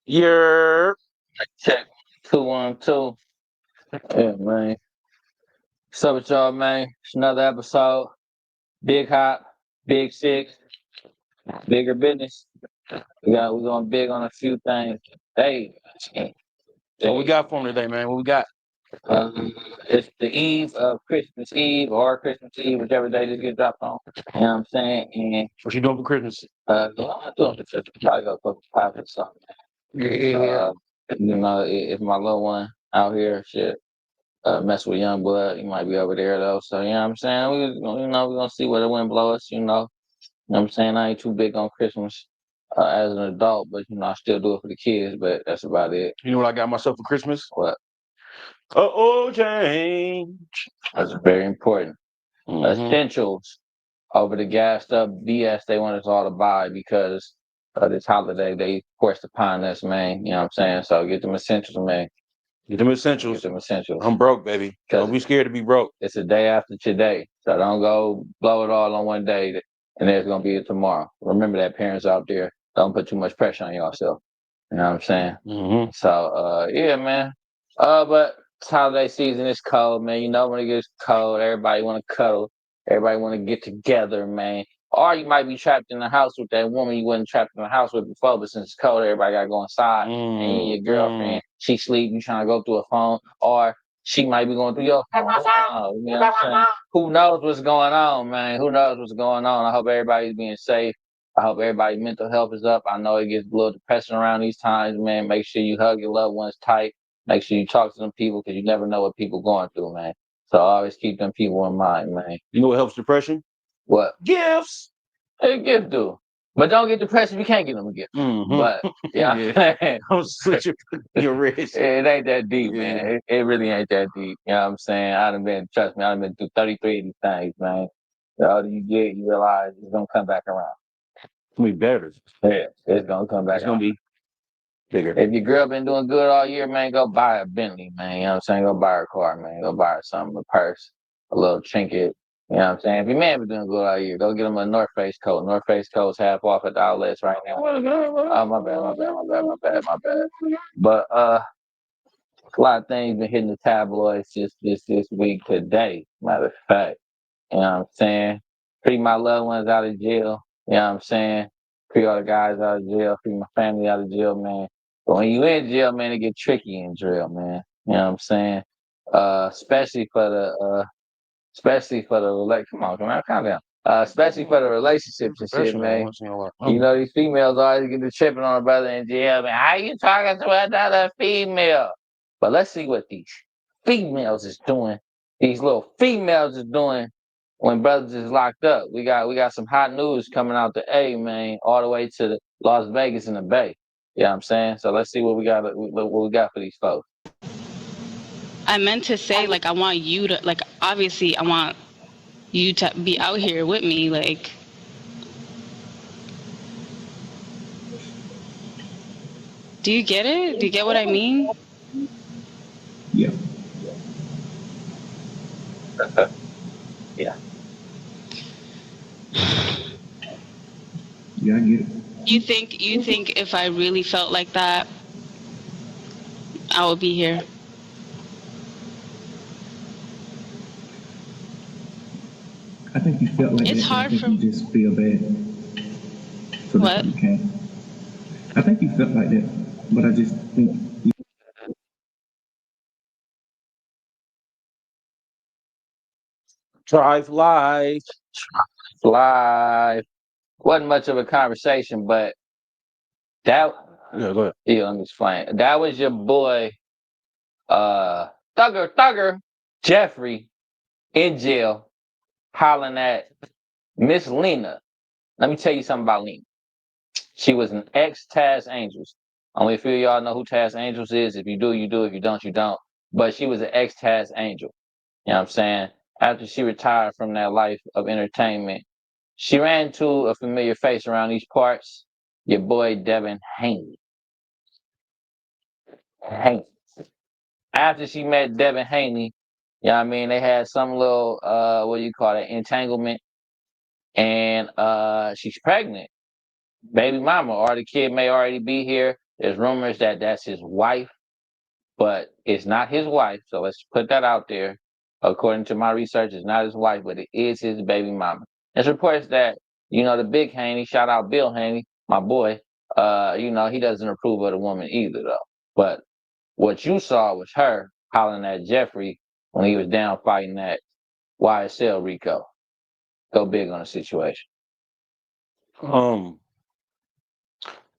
You're Check 212. Yeah, man. What's up with y'all, man? It's another episode. Big Hop, Big Six, Bigger Business. We're going big on a few things. Hey, what we got for him today, man. What we got? it's the eve of Christmas Eve or Christmas Eve, whichever day this gets dropped on. You know what I'm saying? And What you doing for Christmas? I'm doing the probably go cook pie or something. Yeah. If my little one out here, shit. Mess with young blood. He might be over there though. So you know what I'm saying? We're gonna see where the wind blow us, you know. You know what I'm saying? I ain't too big on Christmas as an adult, but I still do it for the kids, but that's about it. You know what I got myself for Christmas? What? Change. That's very important. Mm-hmm. Essentials over the gassed up BS they want us all to buy because this holiday they forced upon us, man. You know what I'm saying? So get them essentials, man. Get them essentials. Get them essentials. I'm broke, baby. Don't be scared to be broke. It's a day after today. So don't go blow it all on one day and there's going to be a tomorrow. Remember that, parents out there. Don't put too much pressure on yourself. You know what I'm saying? Mm-hmm. So, yeah, man. But it's holiday season. It's cold, man. You know when it gets cold, everybody want to cuddle. Everybody want to get together, man. Or you might be trapped in the house with that woman you wasn't trapped in the house with before, but since it's cold, everybody got to go inside. And your girlfriend, she sleep, you trying to go through a phone. Or she might be going through your phone. You know what I'm saying? Who knows what's going on, man? Who knows what's going on? I hope everybody's being safe. I hope everybody's mental health is up. I know it gets a little depressing around these times, man. Make sure you hug your loved ones tight. Make sure you talk to them people because you never know what people going through, man. So always keep them people in mind, man. You know what helps depression? What? Gifts. Hey, gift do. But don't get depressed if you can't get them a gift. Mm-hmm. But yeah, I'm switching your wrist. It ain't that deep, man. It really ain't that deep. You know what I'm saying? Trust me, I've been through 33 of these things, man. The older you get, you realize it's gonna come back around. It's gonna be better. Yeah, it's gonna come back. It's gonna be bigger. If your girl been doing good all year, man, go buy a Bentley, man. You know what I'm saying? Go buy her a car, man. Go buy her something, a purse, a little trinket. You know what I'm saying? If your man been doing good all year, go get him a North Face coat. North Face coat's half off at the outlets right now. Oh, my bad. But a lot of things been hitting the tabloids just this week today. Matter of fact, you know what I'm saying? Free my loved ones out of jail. You know what I'm saying? Free all the guys out of jail. Free my family out of jail, man. But when you in jail, man, it get tricky in jail, man. You know what I'm saying? Especially for the come on, calm down. Especially for the relationships and shit, man. You know these females always get to tripping on a brother in jail, man. How you talking to another female? But let's see what these females is doing. These little females is doing when brothers is locked up. We got some hot news coming out the A, man, all the way to the Las Vegas and the Bay. You know what I'm saying? So let's see what we got for these folks. I meant to say, like, I want you to, like, obviously, I want you to be out here with me. Like, do you get it? Do you get what I mean? Yeah. Yeah. Yeah, I get it. You think if I really felt like that, I would be here? I think you felt like It's that, but I hard think for you just feel bad. So that's why what? you can't. I think you felt like that, but I just think Drive life. Live. Wasn't much of a conversation, but that Yeah, go ahead. yeah, let me explain. That was your boy Thugger Jeffrey in jail hollering at Miss Lena. Let me tell you something about Lena. She was an ex-Taz Angels. Only a few of y'all know who Taz Angels is. If you do, you do. If you don't, you don't. But she was an ex-Taz Angel. You know what I'm saying? After she retired from that life of entertainment, she ran into a familiar face around these parts. Your boy Devin Haney. Haney. After she met Devin Haney, you know what I mean, they had some little what do you call it, entanglement, and she's pregnant. Baby mama, or the kid may already be here. There's rumors that that's his wife, but it's not his wife. So let's put that out there. According to my research, it's not his wife, but it is his baby mama. There's reports that, the big Haney, shout out Bill Haney, my boy, he doesn't approve of the woman either, though. But what you saw was her hollering at Jeffrey when he was down fighting that YSL Rico. Go big on the situation.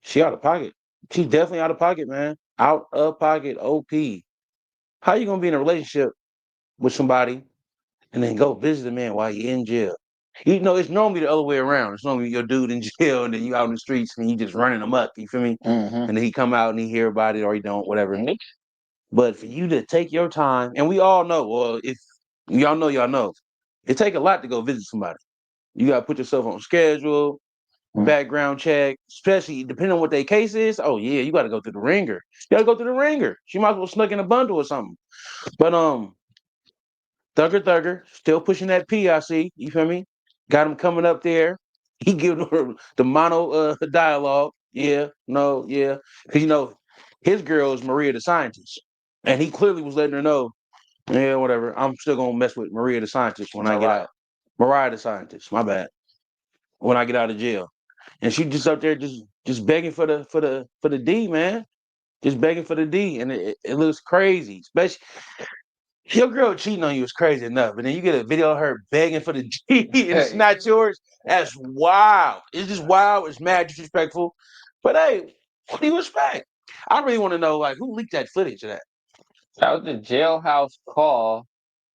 She out of pocket. She's definitely out of pocket, man. Out of pocket. OP. How you gonna be in a relationship with somebody and then go visit a man while you're in jail? It's normally the other way around. It's normally your dude in jail and then you out in the streets and you just running amok. You feel me? Mm-hmm. And then he come out and he hear about it or he don't, whatever. Mm-hmm. But for you to take your time, and we all know, well, if y'all know, it take a lot to go visit somebody. You gotta put yourself on schedule, background check, especially depending on what their case is. Oh yeah, you gotta go through the ringer. You gotta go through the ringer. She might as well snuck in a bundle or something. But Thugger, still pushing that P. I see. You feel me? Got him coming up there. He giving her the mono dialogue. Yeah, no, yeah, because his girl is Maria the scientist, and he clearly was letting her know. Yeah, whatever. I'm still gonna mess with Maria the scientist when I get out. Mariah the scientist. My bad. When I get out of jail, and she just up there just begging for the D, man. Just begging for the D, and it looks crazy. Especially your girl cheating on you is crazy enough, and then you get a video of her begging for the D, and it's not yours. That's wild. It's just wild. It's mad disrespectful. But hey, what do you expect? I really want to know, like, who leaked that footage of that? That was the jailhouse call.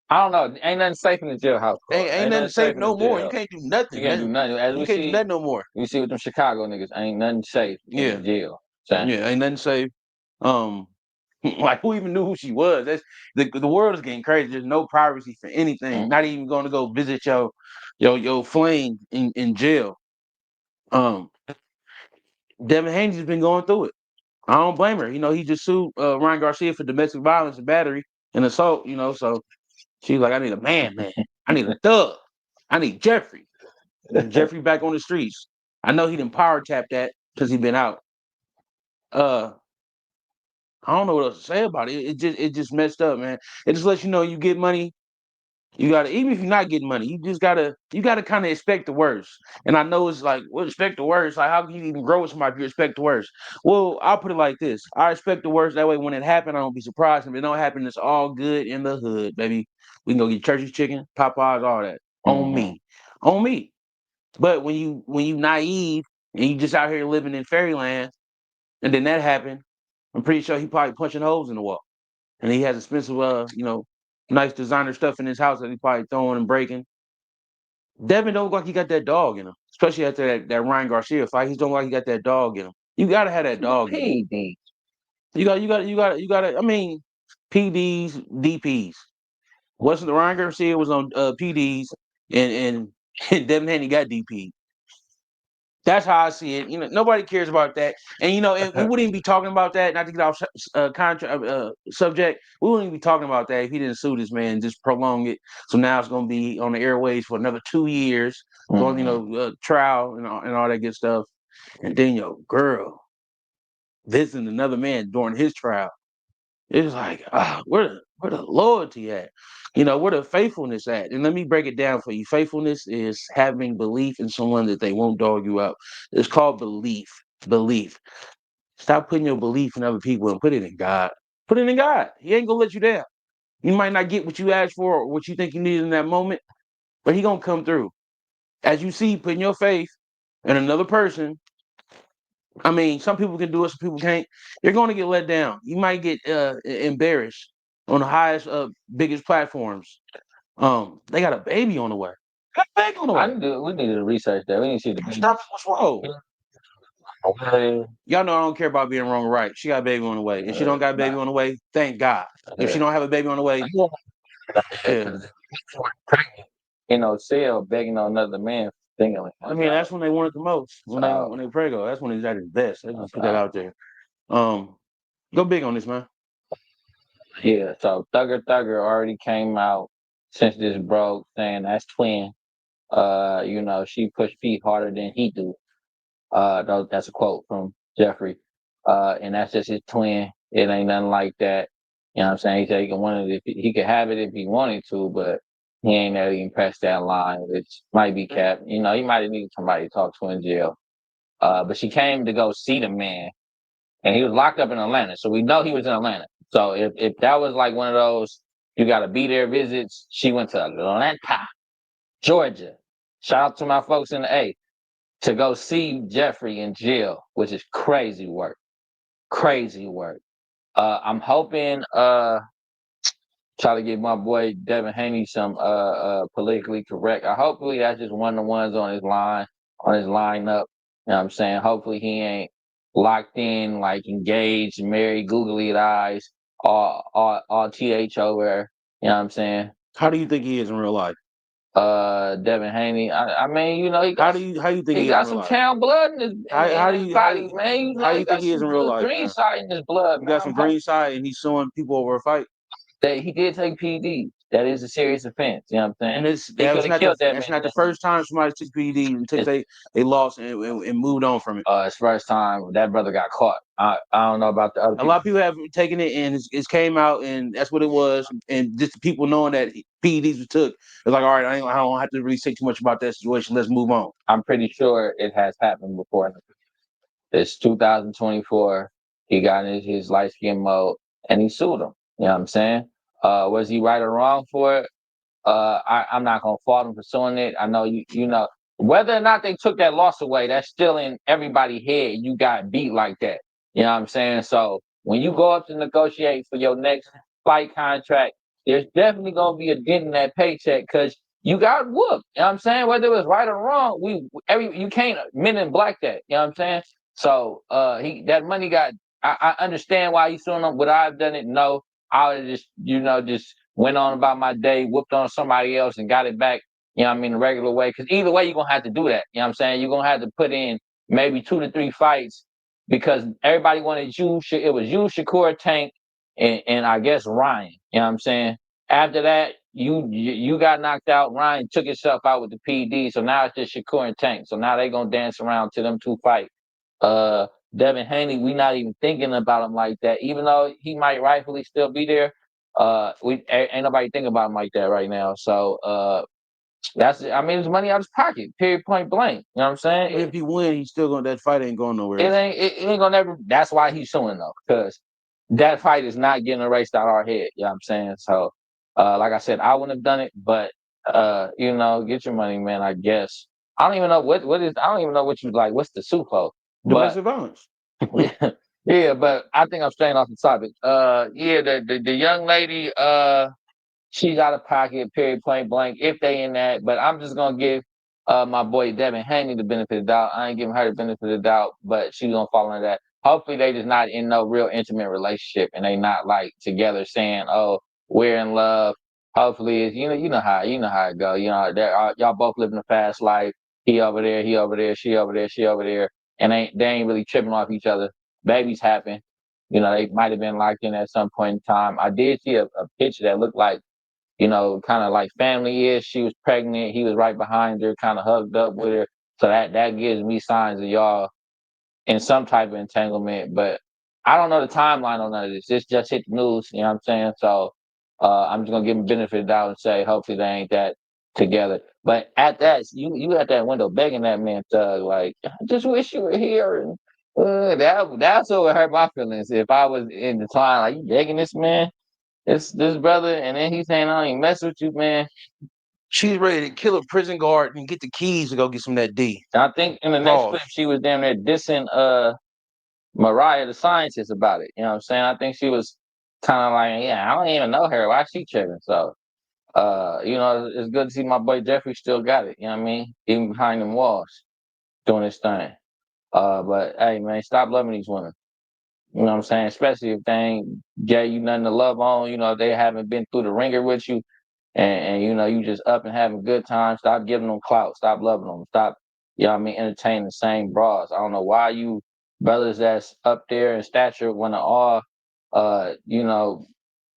I don't know. Ain't nothing safe in the jailhouse call. Ain't nothing safe no more. You can't do nothing, You can't do man. nothing. As You we can't do see, nothing no more. we see with them Chicago niggas, ain't nothing safe in Yeah, the jail. Saying, yeah, ain't nothing safe. Um, like who even knew who she was? That's the world is getting crazy. There's no privacy for anything. Not even going to go visit your flame in jail. Um, Devin Haney's been going through it. I don't blame her. He just sued Ryan Garcia for domestic violence and battery and assault. So she's like, I need a man. I need a thug. I need Jeffrey. And Jeffrey back on the streets. I know he didn't power tap that because he been out. Uh, I don't know what else to say about it. It just messed up, man. It just lets you know you get money. You gotta, even if you're not getting money, you gotta kind of expect the worst. And I know it's like, well, expect the worst. Like, how can you even grow with somebody if you expect the worst? Well, I'll put it like this: I expect the worst. That way, when it happens, I don't be surprised. If it don't happen, it's all good in the hood, baby. We can go get Church's chicken, Popeyes, all that on me. But when you naive and you just out here living in fairyland, and then that happened, I'm pretty sure he probably punching holes in the wall. And he has expensive, nice designer stuff in his house that he probably throwing and breaking. Devin don't look like he got that dog in him, especially after that Ryan Garcia fight. He don't look like he got that dog in him. You gotta have that dog in you. PEDs. You got. I mean, PDs, DPs. Wasn't the Ryan Garcia was on PDs and and Devin Haney got DP. That's how I see it. Nobody cares about that, and and we wouldn't even be talking about that. Not to get off subject, we wouldn't even be talking about that if he didn't sue this man, just prolong it. So now it's going to be on the airways for another 2 years, going trial and all that good stuff, and then your girl visiting another man during his trial. It's like, where the loyalty at? Where the faithfulness at? And let me break it down for you. Faithfulness is having belief in someone that they won't dog you out. It's called belief. Belief. Stop putting your belief in other people and put it in God. Put it in God. He ain't gonna let you down. You might not get what you asked for or what you think you need in that moment, but he gonna come through. As you see, putting your faith in another person. I mean, some people can do it, some people can't. You're going to get let down. You might get embarrassed on the highest, biggest platforms. They got a baby on the way. Got a baby on the way. We need to research that. We need to see the baby. Stop. What's wrong? Okay. Y'all know I don't care about being wrong or right. She got a baby on the way. If she don't got a baby on the way, thank God. If she don't have a baby on the way, yeah. Cell begging on another man, thinking like, I mean, that's when they want it the most. When they prego, that's when it's at its best. Let's just put that out there. Go big on this, man. Yeah, so Thugger already came out since this broke, saying that's twin. She pushed Pete harder than he do. That's a quote from Jeffrey. And that's just his twin. It ain't nothing like that. You know what I'm saying? He said he can want it if he could have it if he wanted to, but he ain't never even pressed that line, which might be cap. You know, he might have needed somebody to talk to in jail. But she came to go see the man, and he was locked up in Atlanta, so we know he was in Atlanta. So if that was like one of those you got to be there visits, she went to Atlanta, Georgia. Shout out to my folks in the A to go see Jeffrey in jail, which is crazy work. Crazy work. I'm hoping try to give my boy Devin Haney some politically correct. Hopefully that's just one of the ones on his line, on his lineup. You know what I'm saying? Hopefully he ain't locked in, like engaged, married, googly eyes, all TH over. You know what I'm saying? How do you think he is in real life? Devin Haney. I mean, you know, How do you think he he is in got real some life? town blood in How do his you body, man. You how know, do he you think got he is some in real life, green man? side in his blood, You man. got some green side, and he's suing people over a fight. That he did take PEDs. That is a serious offense. You know what I'm saying? And it's He could have killed that that's man. not the first time somebody took PD and took they lost and moved on from it. His first time that brother got caught. I don't know about the other A people. lot of people have taken it and it's came out and that's what it was. And just the people knowing that PEDs were took, it's like, all right, I don't have to really say too much about that situation. Let's move on. I'm pretty sure it has happened before. It's 2024. He got in his light skin mode and he sued him. You know what I'm saying? Was he right or wrong for it? I'm not gonna fault him for suing it. I know you know whether or not they took that loss away, that's still in everybody's head. You got beat like that. You know what I'm saying? So when you go up to negotiate for your next fight contract, there's definitely gonna be a dent in that paycheck because you got whooped. You know what I'm saying? Whether it was right or wrong, you can't men in black that. You know what I'm saying? So that money got. I understand why he's suing them. Would I have done it? No. I would have just went on about my day, whooped on somebody else, and got it back. You know what I mean, the regular way. Because either way, you're gonna have to do that. You know what I'm saying? You're gonna have to put in maybe 2 to 3 fights because everybody wanted you. It was you, Shakur, Tank, and I guess Ryan. You know what I'm saying? After that, you got knocked out. Ryan took himself out with the PD. So now it's just Shakur and Tank. So now they gonna dance around to them 2 fight. Devin Haney, we not even thinking about him like that, even though he might rightfully still be there. We ain't nobody thinking about him like that right now. So it's money out of his pocket. Period. Point blank. You know what I'm saying? If he win, he's still going. That fight ain't going nowhere. It ain't gonna never. That's why he's suing though, because that fight is not getting erased out of our head. You know what I'm saying? So, like I said, I wouldn't have done it, but get your money, man. I guess I don't even know what is. I don't even know what you like. What's the suit for? Domestic violence. Yeah, but I think I'm straying off the topic. The young lady, she's out of pocket, period, point blank, if they in that. But I'm just gonna give my boy Devin Haney the benefit of the doubt. I ain't giving her the benefit of the doubt, but she's gonna fall into that. Hopefully they just not in no real intimate relationship and they not like together saying, "Oh, we're in love." Hopefully it's you know how it go. You know, y'all both living a fast life. He over there, she over there, she over there, and they ain't really tripping off each other. Babies happen. You know, they might have been locked in at some point in time. I did see a picture that looked like, kind of like family-ish. She was pregnant. He was right behind her, kind of hugged up with her. So that gives me signs of y'all in some type of entanglement. But I don't know the timeline on none of this. This just hit the news. You know what I'm saying? So I'm just gonna give them benefit of the doubt and say hopefully they ain't that together. But at that, you at that window begging that man Thug, like, I just wish you were here. And that's what would hurt my feelings if I was in the time, like, you begging this man, this brother, and then he's saying I don't even mess with you, man. She's ready to kill a prison guard and get the keys to go get some of that D. And I think in the next clip she was damn near dissing Mariah the scientist about it. You know what I'm saying? I think she was kind of like, yeah, I don't even know her. Why she tripping? So it's good to see my boy Jeffrey still got it. You know what I mean? Even behind them walls, doing his thing. But hey, man, stop loving these women. You know what I'm saying? Especially if they ain't gave you nothing to love on. You know, if they haven't been through the ringer with you, and you just up and having a good time. Stop giving them clout. Stop loving them. Stop, entertaining the same bras. I don't know why you brothers that's up there in stature want to all,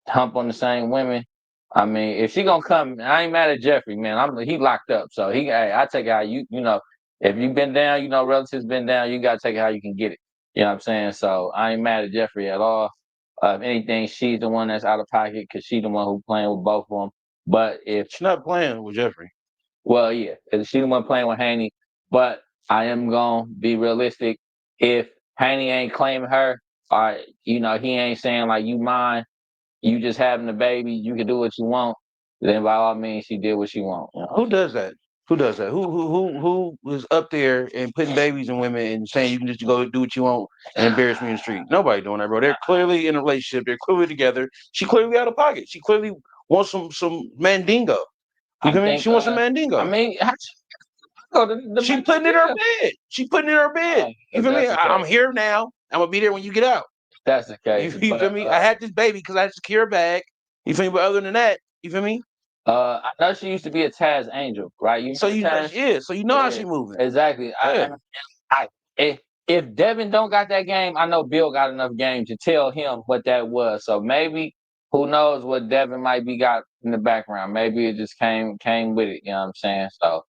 hump on the same women. I mean, if she gonna come, I ain't mad at Jeffrey, man. He locked up, so I take it how you know. If you been down, relatives been down, you gotta take it how you can get it. You know what I'm saying? So I ain't mad at Jeffrey at all. If anything, she's the one that's out of pocket because she's the one who playing with both of them. But if She's not playing with Jeffrey. well, yeah, she's the one playing with Haney. But I am gonna be realistic. If Haney ain't claiming her, or he ain't saying like you mine, you just having a baby, you can do what you want. Then by all means, she did what she want. Who does that? Who does that? Who was up there and putting babies in women and saying you can just go do what you want and embarrass me in the street? Nobody doing that, bro. They're clearly in a relationship. They're clearly together. She clearly out of pocket. She clearly wants some mandingo. You feel me? She wants some mandingo. I mean, She putting it in her bed. She putting it in her bed. You feel me? I'm here now. I'm gonna be there when you get out. That's the case. You feel me? I had this baby because I had to secure her bag. You feel me? But other than that, you feel me? I know she used to be a Taz Angel, right? So you know how she moving. Exactly. Yeah. If Devin don't got that game, I know Bill got enough game to tell him what that was. So maybe who knows what Devin might be got in the background. Maybe it just came with it. You know what I'm saying? So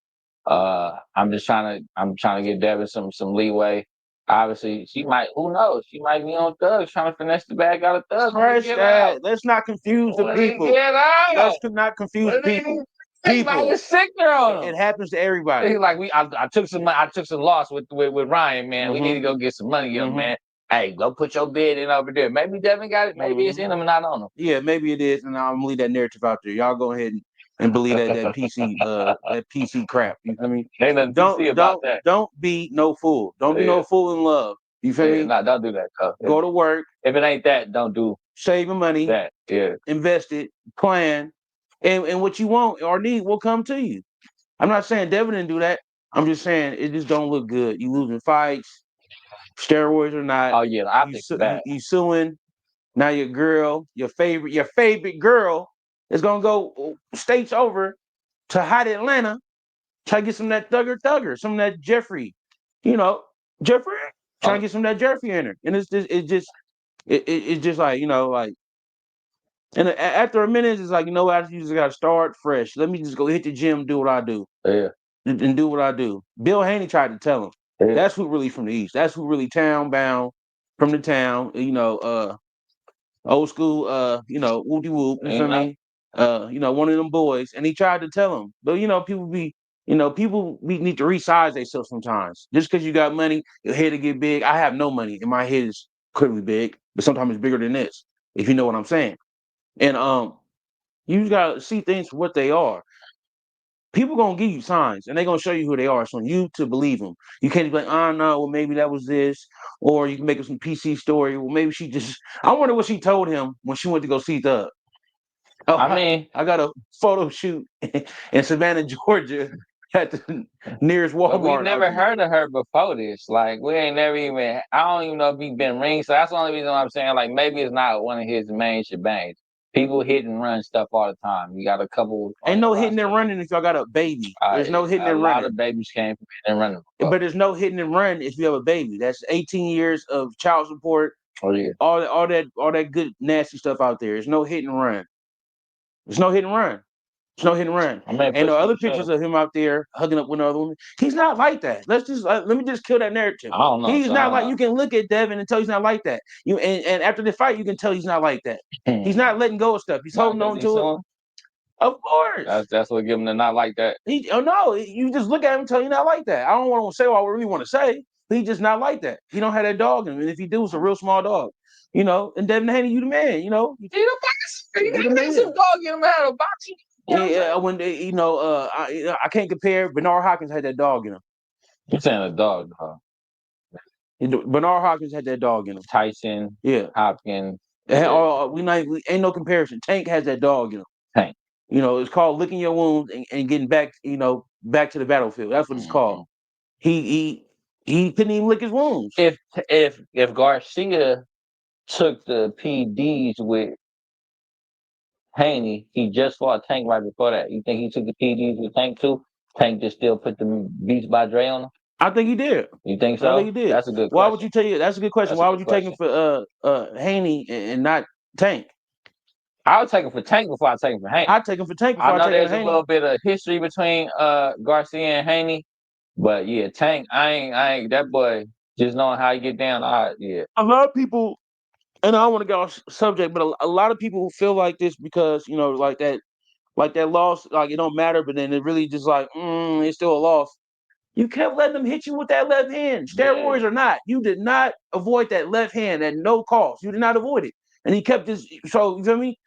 I'm trying to give Devin some leeway. Obviously, who knows? She might be on thugs trying to finesse the bag out of thugs. Fresh that. Let's not confuse the people. Let's not confuse people. People sicker on it happens to everybody. Like I took some loss with Ryan, man. We need to go get some money up, man. Hey, go put your bid in over there. Maybe Devin got it. Maybe it's in him and not on him. Yeah, maybe it is, and I'm gonna leave that narrative out there. Y'all go ahead and believe that PC crap. You feel me? Ain't nothing PC about that. Don't be no fool. Don't be no fool in love. You feel me? Nah, don't do that. Go to work. If it ain't that, don't do. Save your money. That invest it, plan, and what you want or need will come to you. I'm not saying Devin didn't do that. I'm just saying it just don't look good. You losing fights, steroids or not. Oh yeah, I think that. You suing. Now your favorite girl is gonna go states over to hot Atlanta, try to get some of that thugger, some of that Jeffrey, Jeffrey, trying to get some of that Jeffrey in her, and it's just like like. And after a minute, it's like, I just got to start fresh. Let me just go hit the gym, do what I do. Yeah. And do what I do. Bill Haney tried to tell him. Yeah. That's who really from the East. That's who really town bound from the town, old school, whoopty whoop, you feel me? One of them boys. And he tried to tell him. But, people need to resize themselves sometimes. Just because you got money, your head to get big. I have no money, and my head is clearly big, but sometimes it's bigger than this, if you know what I'm saying. And you gotta see things for what they are. People gonna give you signs, and they gonna show you who they are. It's on you to believe them. You can't be like, oh no, well maybe that was this, or you can make up some PC story. Well, maybe she just. I wonder what she told him when she went to go see Thug. Oh, I got a photo shoot in Savannah, Georgia, at the nearest Walmart. Well, we never heard of her before this. Like we ain't never even. I don't even know if he been ring. So that's the only reason I'm saying like maybe it's not one of his main shebangs. People hit and run stuff all the time. You got a couple. Ain't no hitting and running if y'all got a baby. There's no hitting and running. A lot of babies came from hitting and running. But there's no hitting and run if you have a baby. That's 18 years of child support. Oh yeah. All that good nasty stuff out there. There's no hit and run. There's no hit and run. There's no hit and run. And the other pictures of him out there hugging up with another woman. He's not like that. Let me just kill that narrative. I don't know. He's not like, you can look at Devin and tell he's not like that. And after the fight, you can tell he's not like that. He's not letting go of stuff. He's holding on to it. Of course. That's what give him the not like that. No, you just look at him and tell he's not like that. I don't want to say what I really want to say. He's just not like that. He don't have that dog in him. And if he do, it's a real small dog. And Devin Haney, you the man, You the man. Some dog in him had a boxing. Yeah, when they, I can't compare. Bernard Hopkins had that dog in him. You're saying a dog, huh? Bernard Hopkins had that dog in him. Tyson, yeah, Hopkins. We ain't no comparison. Tank has that dog in him. Tank. It's called licking your wounds and getting back, back to the battlefield. That's what it's called. He couldn't even lick his wounds. If Garcia took the PEDs with Haney, he just fought Tank right before that. You think he took the PEDs with Tank too? Tank just still put the Beats by Dre on him? I think he did. You think so? I think he did. That's a good question. Why would you tell you? That's a good question. Why would you take him for Haney and not Tank? I would take him for Tank before I take him for Haney. I'd take him for Tank before I take him for Haney. I know there's a little bit of history between Garcia and Haney, but yeah, Tank, I ain't that boy. Just knowing how you get down. Yeah. A lot of people, and I don't want to get off subject, but a lot of people feel like this because like that loss, like it don't matter, but then it really just like, it's still a loss. You kept letting them hit you with that left hand, steroids or not. You did not avoid that left hand at no cost. You did not avoid it, and he kept this. So you feel me?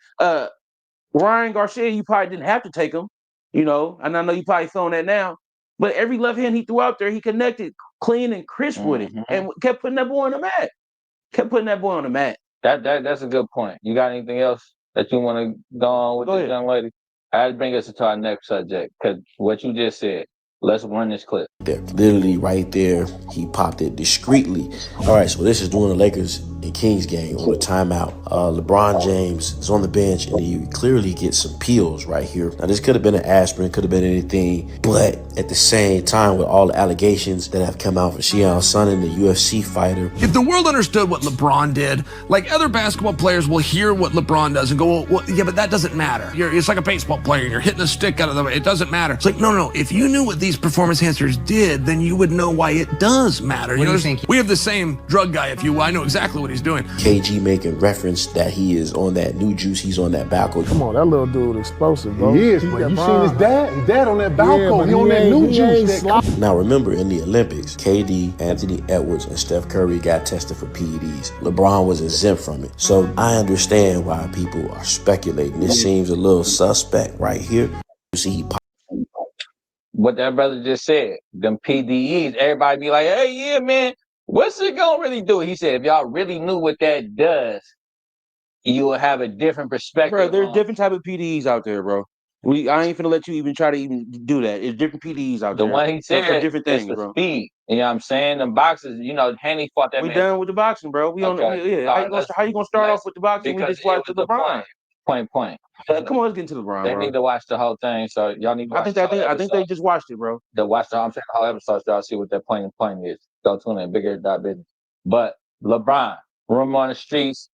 Ryan Garcia, you probably didn't have to take him, and I know you probably throwing that now, but every left hand he threw out there, he connected clean and crisp with it, and kept putting that boy on the mat. Kept putting that boy on the mat. That's a good point. You got anything else that you want to go on with this young lady? I'd bring us to our next subject because what you just said. Let's run this clip. There, literally right there, he popped it discreetly. All right, so this is during the Lakers and Kings game on the timeout. LeBron James is on the bench, and he clearly gets some peels right here. Now, this could have been an aspirin, could have been anything, but at the same time, with all the allegations that have come out from Shion Sonnen, the UFC fighter. If the world understood what LeBron did, like other basketball players will hear what LeBron does and go, well, yeah, but that doesn't matter. It's like a baseball player, and you're hitting a stick out of the way. It doesn't matter. It's like, no. If you knew what these performance enhancers did, then you would know why it does matter. What do you think? We have the same drug guy, if you will. I know exactly what he's doing. KG making reference that he is on that new juice. He's on that Balco. Come on, that little dude explosive, bro. He is, but you seen his dad? His dad on that Balco. He on that new juice. Now remember, in the Olympics, KD, Anthony Edwards, and Steph Curry got tested for PEDs. LeBron was exempt from it. So I understand why people are speculating. This seems a little suspect right here. You see, he what that brother just said, them PDEs, everybody be like, hey, yeah, man, what's it gonna really do? He said, if y'all really knew what that does, you will have a different perspective. Bro, there's different type of PDEs out there, bro. I ain't finna let you even try to even do that. It's different PDEs out there. The one he said for different things, for bro. Speed. You know what I'm saying? The boxers, Haney fought that we man. Done with the boxing, bro. We Okay. How you gonna start off with the boxing? We just watched the LeBron. Point. Come on, let's get into LeBron, They bro. need to watch the whole thing, so y'all need to watch I think they just watched it, bro. I'm saying the whole episode, so y'all see what their point is. Go tune in, Bigger.Bizness. But LeBron, rumor on the streets,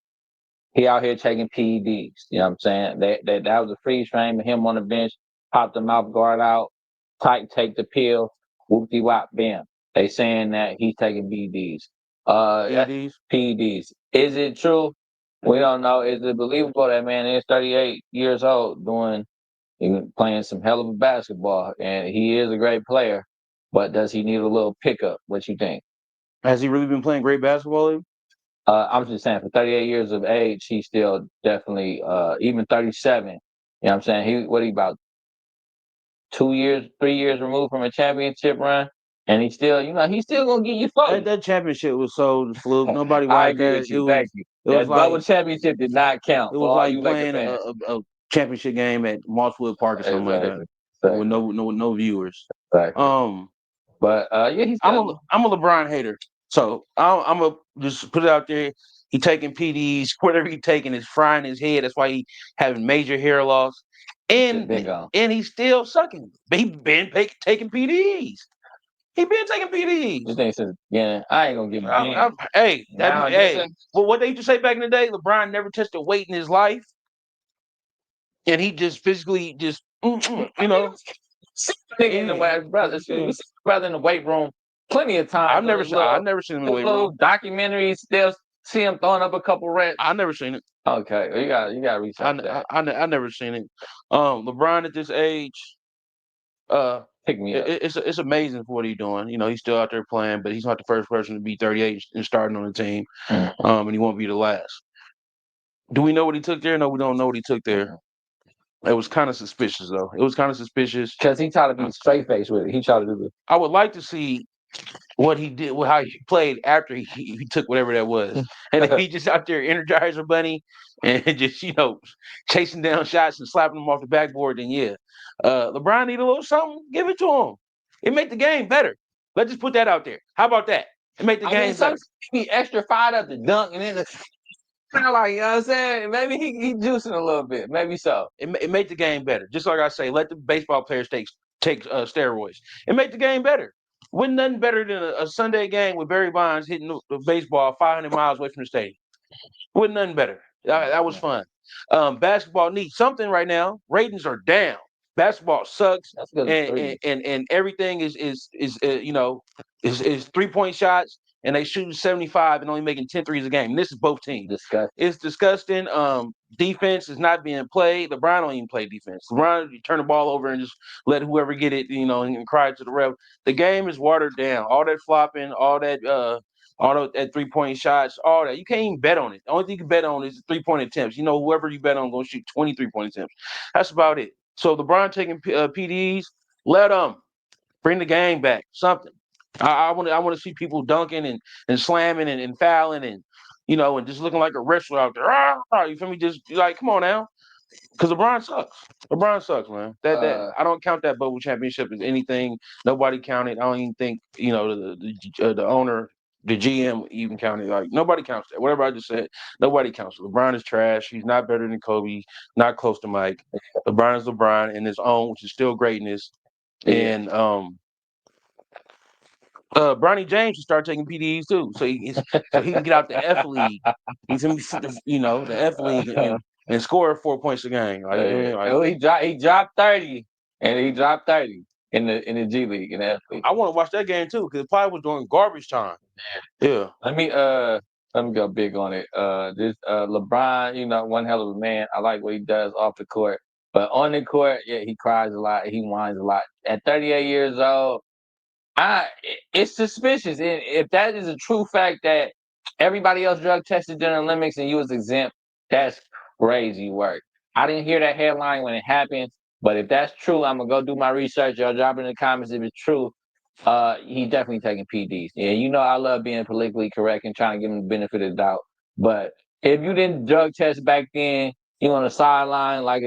he out here taking PEDs. You know what I'm saying? That was a freeze frame of him on the bench, popped the mouth guard out, take the pill, whoop-de-wop, bam. They saying that he's taking PEDs. PEDs. Is it true? We don't know. Is it believable that man is 38 years old playing some hell of a basketball, and he is a great player, but does he need a little pickup? What you think? Has he really been playing great basketball? I'm just saying, for 38 years of age, he's still definitely, even 37. You know what I'm saying? He about 3 years removed from a championship run, and he's still gonna get you focused. That championship was so fluke. Nobody I watched agree that. with you. Thank you. That double championship did not count. It was like playing a championship game at Mosswood Park or something like that, with no viewers. Exactly. But yeah, I'm a LeBron hater, so I'm gonna just put it out there. He taking PDs, whatever he taking is frying his head. That's why he having major hair loss, and he's still sucking. He been taking PDs. He been taking PDs. You think since I ain't gonna give him. Well, what they used to say back in the day, LeBron never touched a weight in his life, and he just physically just nigga in the brother in the weight room plenty of times. I've never seen him in the weight room. Documentaries still see him throwing up a couple reps. I've never seen it. Okay, you got reach out that. I never seen it. LeBron at this age, pick me up. It's amazing for what he's doing. He's still out there playing, but he's not the first person to be 38 and starting on the team. And he won't be the last. Do we know what he took there? No, we don't know what he took there. It was kind of suspicious, though. It was kind of suspicious because he tried to be straight face with it. He tried to do this. I would like to see what he did, how he played after he took whatever that was, and if he just out there Energizer Bunny and just chasing down shots and slapping them off the backboard, then yeah, LeBron need a little something. Give it to him. It make the game better. Let's just put that out there. How about that? It make the game better. Be extra fired up to dunk and then. Like, you know what I'm saying? Maybe he juicing a little bit. Maybe so. It made the game better. Just like I say, let the baseball players take steroids. It made the game better. Wasn't nothing better than a Sunday game with Barry Bonds hitting the baseball 500 miles away from the stadium. Wasn't nothing better. That was fun. Basketball needs something right now. Ratings are down. Basketball sucks, and everything is 3-point shots and they shooting 75 and only making 10 threes a game. And this is both teams. Disgusting. It's disgusting. Defense is not being played. LeBron don't even play defense. LeBron, you turn the ball over and just let whoever get it, and cry to the ref. The game is watered down. All that flopping, all that 3-point shots, all that. You can't even bet on it. The only thing you can bet on is 3-point attempts. Whoever you bet on going to shoot 23-point attempts. That's about it. So LeBron taking PDs, let them bring the game back. Something. I want to see people dunking and slamming and fouling and and just looking like a wrestler out there. You feel me? Just like, come on now. Because LeBron sucks. LeBron sucks, man. That I don't count that bubble championship as anything. Nobody counted. I don't even think the owner, the GM even counted. Like, nobody counts that. Whatever I just said, nobody counts it. LeBron is trash. He's not better than Kobe. Not close to Mike. LeBron is LeBron in his own, which is still greatness. Yeah. And Bronny James should start taking PDs too, so he can get out the F League. He's gonna be, the F League and score 4 points a game. He dropped 30, and he dropped 30 in the G League in the F League. I want to watch that game too because it probably was during garbage time. Yeah. Let me go big on it. This LeBron, one hell of a man. I like what he does off the court, but on the court, yeah, he cries a lot. He whines a lot. At 38 years old. It's suspicious. And if that is a true fact that everybody else drug tested during the Olympics and you was exempt, that's crazy work. I didn't hear that headline when it happened, but if that's true, I'm gonna go do my research. Y'all drop it in the comments if it's true. He definitely taking PDs. Yeah, I love being politically correct and trying to give him the benefit of the doubt. But if you didn't drug test back then, you on the sideline like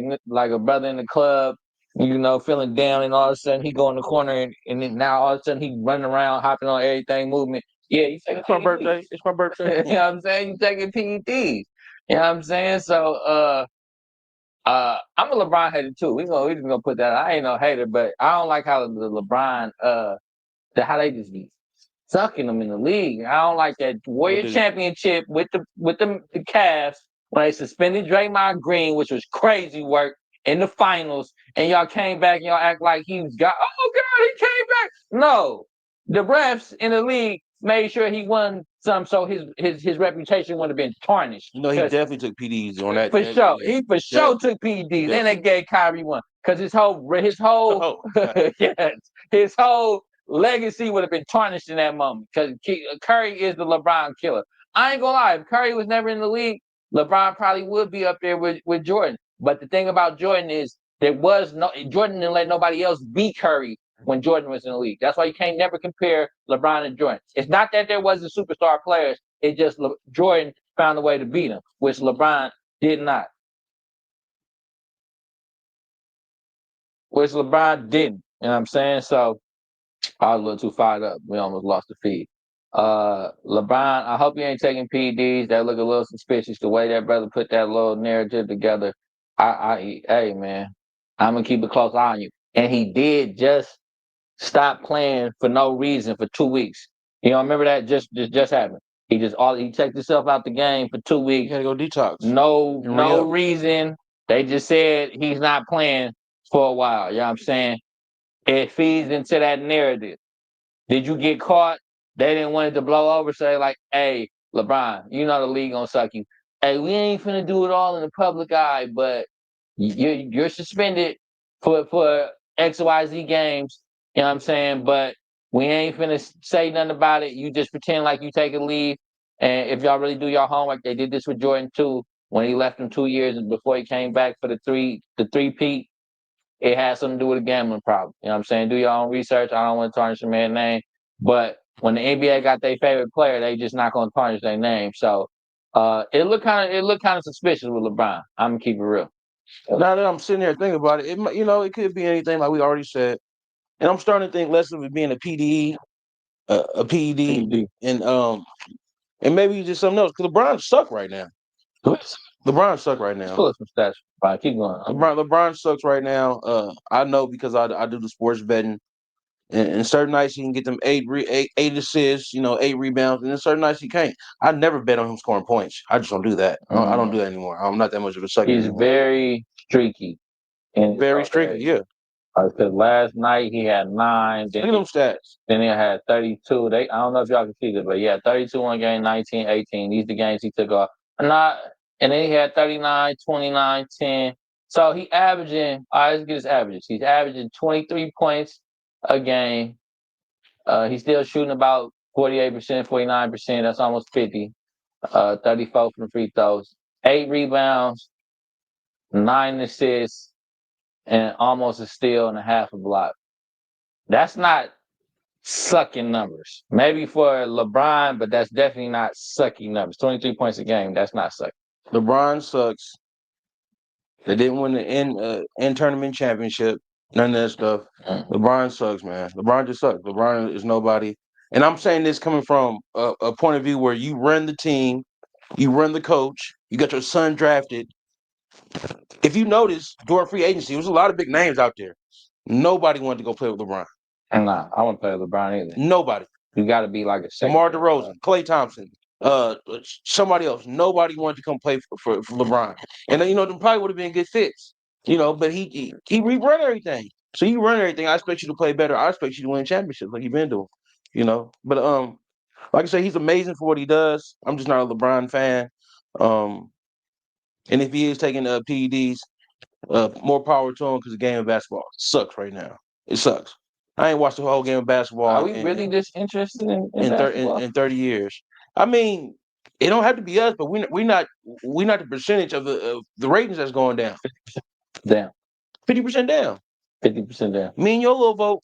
a brother in the club, feeling down, and all of a sudden he go in the corner, and then now all of a sudden he running around, hopping on everything, movement. Yeah, you taking It's my birthday. It's my birthday. You know what I'm saying? You taking PEDs. You know what I'm saying? So, I'm a LeBron hater too. We just gonna put that. I ain't no hater, but I don't like how the LeBron, how they just be sucking them in the league. I don't like that Warrior Championship with the Cavs when they suspended Draymond Green, which was crazy work in the finals, and y'all came back and y'all act like oh God, he came back. No, the refs in the league made sure he won some, so his reputation would have been tarnished. He definitely took PDs on that. For sure, he for sure took PEDs, and they gave Kyrie one because his whole yes, his whole legacy would have been tarnished in that moment because Curry is the LeBron killer. I ain't gonna lie, if Curry was never in the league, LeBron probably would be up there with Jordan. But the thing about Jordan is Jordan didn't let nobody else beat Curry when Jordan was in the league. That's why you can't never compare LeBron and Jordan. It's not that there wasn't superstar players. It's just Jordan found a way to beat him, which LeBron did not. Which LeBron didn't. You know what I'm saying? So I was a little too fired up. We almost lost the feed. LeBron, I hope you ain't taking PEDs. That look a little suspicious. The way that brother put that little narrative together. Hey man, I'm gonna keep a close eye on you. And he did just stop playing for no reason for 2 weeks. Remember that just happened. He checked himself out the game for 2 weeks. He had to go detox. No reason. They just said he's not playing for a while. You know what I'm saying? It feeds into that narrative. Did you get caught? They didn't want it to blow over, say like, hey, LeBron, the league gonna suck you. Hey, we ain't finna do it all in the public eye, but you're suspended for XYZ games. You know what I'm saying? But we ain't finna say nothing about it. You just pretend like you take a leave. And if y'all really do your homework, they did this with Jordan too. When he left him 2 years and before he came back for the three-peat, it has something to do with a gambling problem. You know what I'm saying? Do your own research. I don't want to tarnish the man's name. But when the NBA got their favorite player, they just not gonna tarnish their name. So it looked kind of suspicious with LeBron. I'm gonna keep it real. Now that I'm sitting here thinking about it, it could be anything like we already said. And I'm starting to think less of it being a PDE, a PED, and maybe just something else. Because LeBron suck right now. LeBron suck right now. Pull up some stats. Right, keep going. LeBron sucks right now. I know because I do the sports betting. And certain nights he can get them eight assists, 8 rebounds, and then certain nights he can't. I never bet on him scoring points. I just don't do that. I don't do that anymore. I'm not that much of a sucker He's anymore. very streaky. Very streaky, yeah. Because last night he had 9. Look at them stats. Then he had 32. I don't know if y'all can see this, but yeah, 32 one game, 19, 18. These are the games he took off. And then he had 39, 29, 10. So he averaging, all right, let's get his averages. He's averaging 23 points a game. He's still shooting about 48%, 49%. That's almost 50. 34 from free throws, 8 rebounds, 9 assists, and almost a steal and a half a block. That's not sucking numbers. Maybe for LeBron, but that's definitely not sucking numbers. 23 points a game, that's not sucking. LeBron sucks. They didn't win the in tournament championship. None of that stuff. LeBron sucks, man. LeBron just sucks. LeBron is nobody. And I'm saying this coming from a point of view where you run the team, you run the coach, you got your son drafted. If you notice, during free agency, there was a lot of big names out there. Nobody wanted to go play with LeBron. Nah, I wouldn't play with LeBron either. Nobody. You got to be like a second. DeMar DeRozan, Klay Thompson, somebody else. Nobody wanted to come play for LeBron. And then, them probably would have been good fits. But he rerun everything. So you run everything. I expect you to play better. I expect you to win championships like you've been doing. But like I say, he's amazing for what he does. I'm just not a LeBron fan. And if he is taking PEDs, more power to him because the game of basketball sucks right now. It sucks. I ain't watched the whole game of basketball. Are we really just interested in basketball? In 30 years? I mean, it don't have to be us, but we're not the percentage of the ratings that's going down. Down. 50% down. 50% down. Me and your little vote,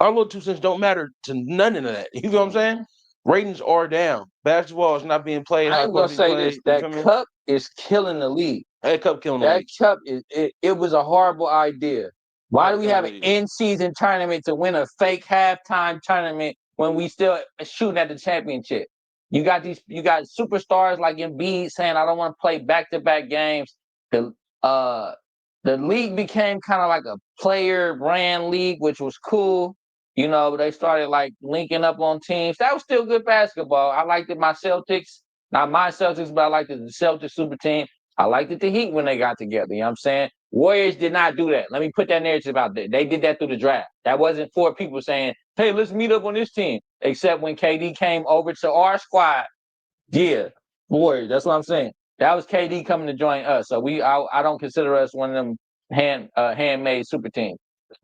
our little 2 cents don't matter to none of that. You know what I'm saying? Ratings are down. Basketball is not being played. I'm gonna say this: that cup is killing the league. That cup killing the league. That cup it was a horrible idea. Why do we have an in-season tournament to win a fake halftime tournament when we still shooting at the championship? You got superstars like Embiid saying, "I don't want to play back-to-back games." The league became kind of like a player brand league, which was cool. But they started like linking up on teams. That was still good basketball. I liked it. My Celtics, not my Celtics, but I liked it. The Celtics super team. I liked it. The Heat when they got together. You know what I'm saying? Warriors did not do that. Let me put that narrative out there. They did that through the draft. That wasn't for people saying, "Hey, let's meet up on this team." Except when KD came over to our squad. Yeah, Warriors. That's what I'm saying. That was KD coming to join us. So I don't consider us one of them handmade super teams.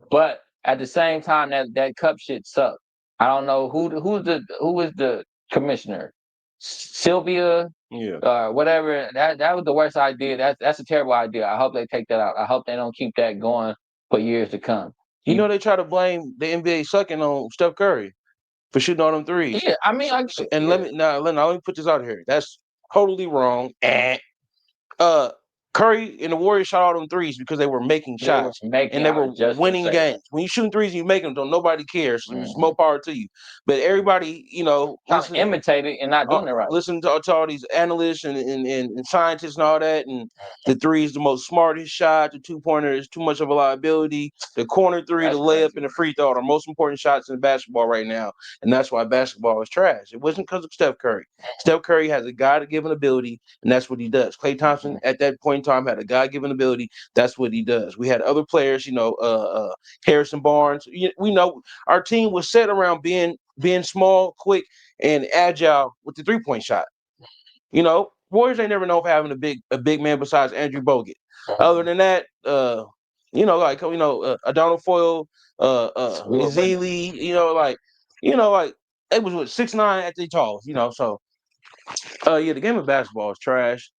But at the same time, that cup shit sucked. I don't know who is the commissioner, Sylvia, whatever. That was the worst idea. That's a terrible idea. I hope they take that out. I hope they don't keep that going for years to come. They try to blame the NBA sucking on Steph Curry for shooting all them threes. Yeah, I mean, let me put this out here. That's totally wrong. Curry and the Warriors shot all them threes because they were making shots and they were winning games. When you shooting threes and you make them, don't nobody cares. So there's more power to you. But everybody, imitate it and not doing it right. Listen to all these analysts and scientists and all that. And the three is the most smartest shot. The 2-pointer is too much of a liability. The corner three, the layup, and the free throw are the most important shots in basketball right now. And that's why basketball is trash. It wasn't because of Steph Curry. Steph Curry has a God-given ability, and that's what he does. Klay Thompson, at that point in time, had a God-given ability. That's what he does. We had other players, Harrison Barnes. We know our team was set around being small, quick, and agile with the 3-point shot. Warriors ain't never known for having a big man besides Andrew Bogut. Other than that, Adonal Foyle, Ezeli, it was 6'9" at the tallest. So the game of basketball is trash.